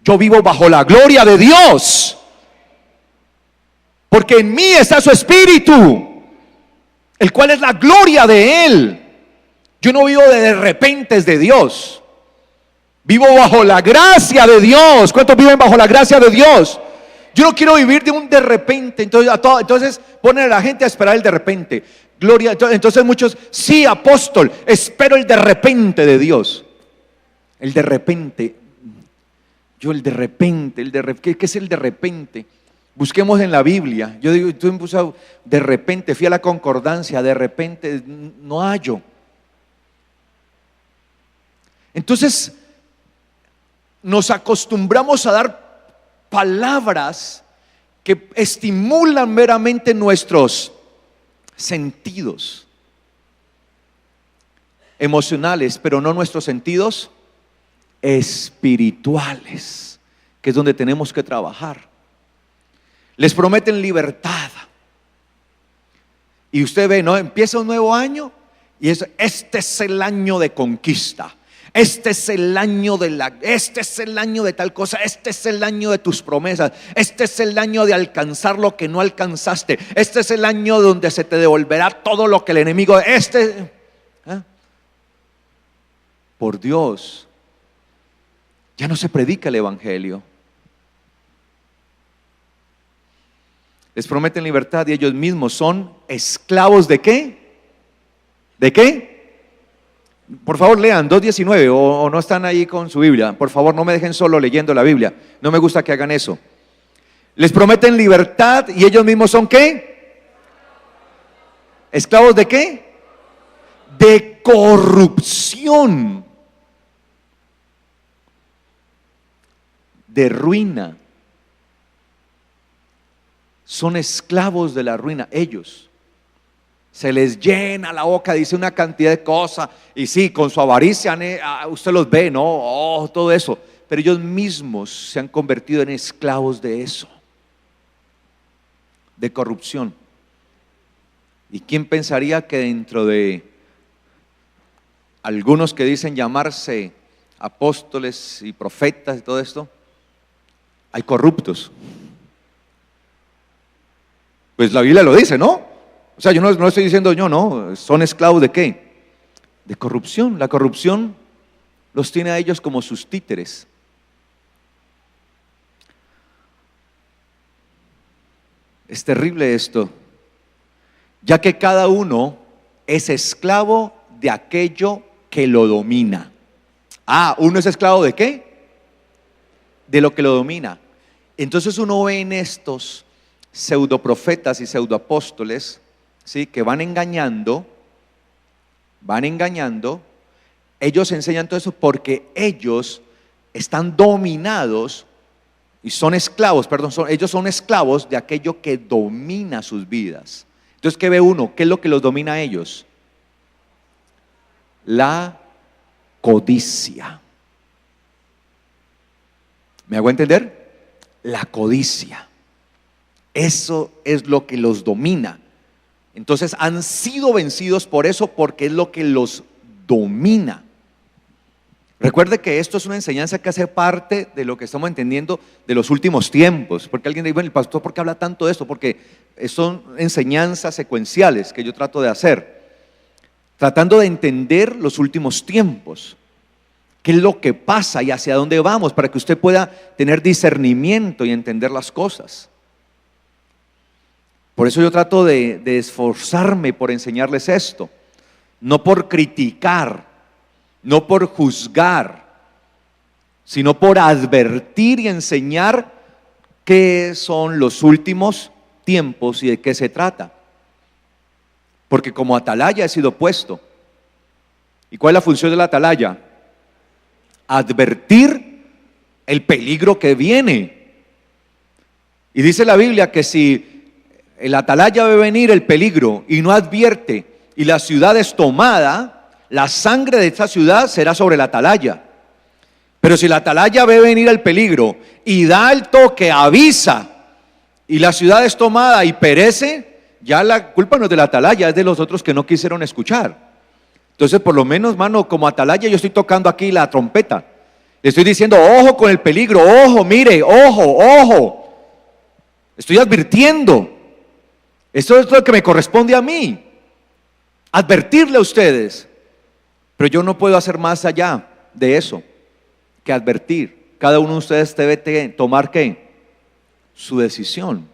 yo vivo bajo la gloria de Dios, porque en mí está su Espíritu, el cual es la gloria de Él. Yo no vivo de repentes de Dios, vivo bajo la gracia de Dios. ¿Cuántos viven bajo la gracia de Dios? Yo no quiero vivir de un de repente. Entonces ponen a la gente a esperar el de repente. Gloria. Entonces muchos, sí, apóstol, espero el de repente de Dios. El de repente. ¿Qué es el de repente? Busquemos en la Biblia. Yo digo, tú me puse de repente, fui a la concordancia, de repente, no hallo. Entonces, nos acostumbramos a dar palabras que estimulan meramente nuestros sentidos emocionales, pero no nuestros sentidos espirituales, que es donde tenemos que trabajar. Les prometen libertad. Y usted ve, ¿no? Empieza un nuevo año y este es el año de conquista. Este es el año de tal cosa. Este es el año de tus promesas. Este es el año de alcanzar lo que no alcanzaste. Este es el año donde se te devolverá todo lo que el enemigo. Por Dios, ya no se predica el evangelio. Les prometen libertad y ellos mismos son esclavos ¿de qué? ¿De qué? Por favor lean 2:19 o no están ahí con su Biblia. Por favor no me dejen solo leyendo la Biblia. No me gusta que hagan eso. Les prometen libertad y ellos mismos son ¿qué? ¿Esclavos de qué? De corrupción, de ruina. Son esclavos de la ruina ellos. Se les llena la boca, dice una cantidad de cosas. Y sí, con su avaricia, usted los ve, ¿no? Todo eso. Pero ellos mismos se han convertido en esclavos de eso. De corrupción. ¿Y quién pensaría que dentro de algunos que dicen llamarse apóstoles y profetas y todo esto, hay corruptos? Pues la Biblia lo dice, ¿no? O sea, yo no estoy diciendo yo, no, son esclavos ¿de qué? De corrupción. La corrupción los tiene a ellos como sus títeres. Es terrible esto, ya que cada uno es esclavo de aquello que lo domina. ¿Uno es esclavo de qué? De lo que lo domina. Entonces uno ve en estos pseudoprofetas y pseudoapóstoles, ¿sí?, que van engañando. Ellos enseñan todo eso porque ellos están dominados y son esclavos, ellos son esclavos de aquello que domina sus vidas. Entonces, ¿qué ve uno? ¿Qué es lo que los domina a ellos? La codicia. ¿Me hago entender? La codicia. Eso es lo que los domina. Entonces han sido vencidos por eso, porque es lo que los domina. Recuerde que esto es una enseñanza que hace parte de lo que estamos entendiendo de los últimos tiempos. Porque alguien dice, bueno, el pastor, ¿por qué habla tanto de esto? Porque son enseñanzas secuenciales que yo trato de hacer, tratando de entender los últimos tiempos. ¿Qué es lo que pasa y hacia dónde vamos? Para que usted pueda tener discernimiento y entender las cosas. Por eso yo trato de esforzarme por enseñarles esto. No por criticar, no por juzgar, sino por advertir y enseñar qué son los últimos tiempos y de qué se trata. Porque como atalaya he sido puesto. ¿Y cuál es la función de la atalaya? Advertir el peligro que viene. Y dice la Biblia que si el atalaya ve venir el peligro y no advierte y la ciudad es tomada, la sangre de esta ciudad será sobre la atalaya. Pero si la atalaya ve venir el peligro y da el toque, avisa, y la ciudad es tomada y perece, ya la culpa no es de la atalaya, es de los otros que no quisieron escuchar. Entonces, por lo menos, hermano, como atalaya yo estoy tocando aquí la trompeta. Le estoy diciendo, ojo con el peligro, ojo, mire, ojo, ojo. Estoy advirtiendo. Esto es lo que me corresponde a mí, advertirle a ustedes. Pero yo no puedo hacer más allá de eso que advertir. Cada uno de ustedes debe tomar ¿qué? Su decisión.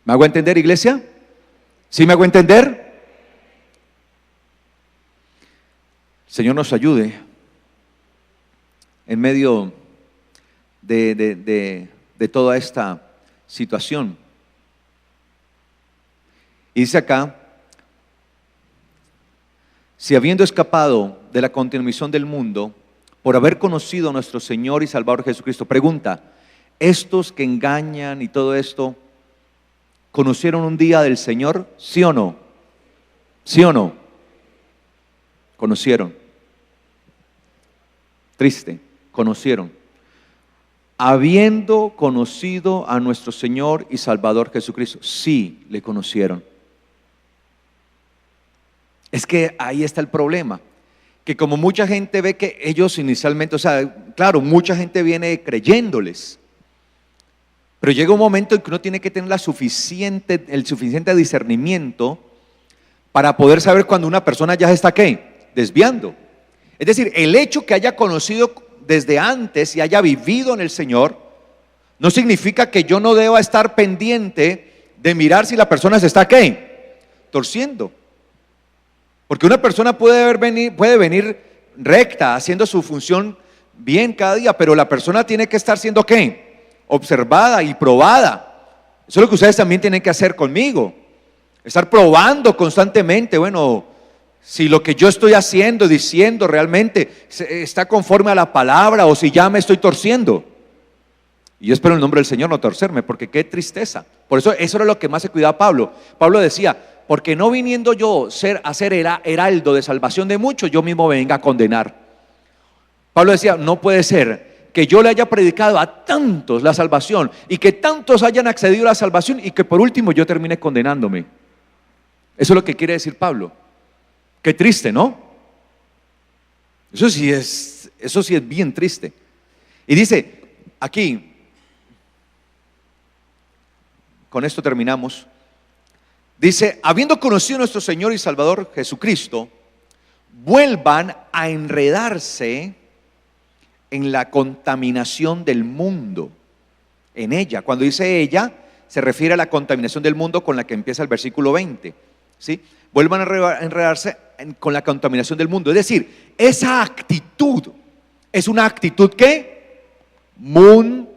¿Me hago entender, iglesia? ¿Sí me hago entender? El Señor nos ayude en medio de toda esta situación. Y dice acá, si habiendo escapado de la contaminación del mundo, por haber conocido a nuestro Señor y Salvador Jesucristo, pregunta, ¿estos que engañan y todo esto, conocieron un día del Señor? ¿Sí o no? ¿Sí o no? Conocieron. Triste, conocieron. Habiendo conocido a nuestro Señor y Salvador Jesucristo, sí le conocieron. Es que ahí está el problema, que como mucha gente ve que ellos inicialmente, o sea, claro, mucha gente viene creyéndoles, pero llega un momento en que uno tiene que tener el suficiente discernimiento para poder saber cuando una persona ya se está ¿qué? Desviando. Es decir, el hecho que haya conocido desde antes y haya vivido en el Señor, no significa que yo no deba estar pendiente de mirar si la persona se está ¿qué? Torciendo. Porque una persona puede venir recta, haciendo su función bien cada día, pero la persona tiene que estar siendo ¿qué? Observada y probada. Eso es lo que ustedes también tienen que hacer conmigo. Estar probando constantemente, bueno, si lo que yo estoy haciendo, diciendo realmente está conforme a la palabra o si ya me estoy torciendo. Y yo espero en el nombre del Señor no torcerme, porque qué tristeza. Por eso era lo que más se cuidaba Pablo. Pablo decía, porque no viniendo yo a ser heraldo de salvación de muchos, yo mismo venga a condenar. Pablo decía, no puede ser que yo le haya predicado a tantos la salvación y que tantos hayan accedido a la salvación y que por último yo termine condenándome. Eso es lo que quiere decir Pablo. Qué triste, ¿no? Eso sí es bien triste. Y dice aquí, con esto terminamos. Dice, habiendo conocido a nuestro Señor y Salvador Jesucristo, vuelvan a enredarse en la contaminación del mundo, en ella. Cuando dice ella, se refiere a la contaminación del mundo con la que empieza el versículo 20, ¿sí? Vuelvan a enredarse con la contaminación del mundo. Es decir, esa actitud es una actitud ¿qué? Mundana.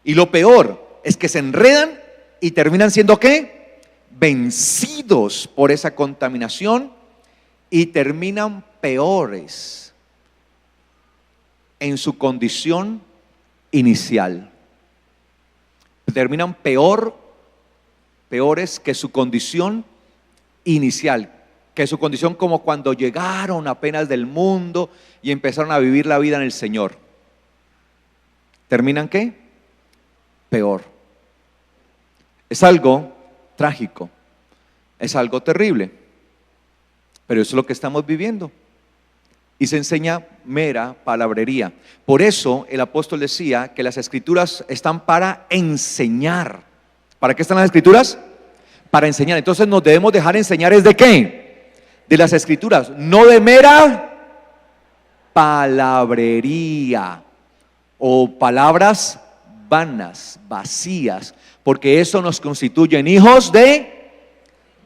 Y lo peor es que se enredan y terminan siendo ¿qué? Vencidos por esa contaminación y terminan peores en su condición inicial. Terminan peores que su condición inicial. que su condición como cuando llegaron apenas del mundo y empezaron a vivir la vida en el Señor. ¿Terminan qué? Peor. Es algo trágico, es algo terrible, pero eso es lo que estamos viviendo. Y se enseña mera palabrería. Por eso el apóstol decía que las escrituras están para enseñar. ¿Para qué están las escrituras? Para enseñar. Entonces nos debemos dejar enseñar ¿es de qué? De las escrituras, no de mera palabrería o palabras vanas, vacías, porque eso nos constituye en hijos de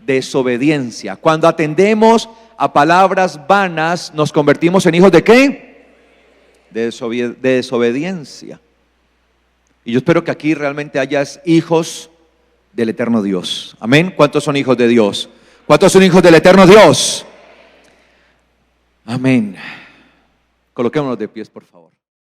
desobediencia. Cuando atendemos a palabras vanas, nos convertimos en hijos de ¿qué? De desobediencia. Y yo espero que aquí realmente hayas hijos del eterno Dios. Amén. ¿Cuántos son hijos de Dios? ¿Cuántos son hijos del eterno Dios? Amén. Coloquémonos de pies, por favor.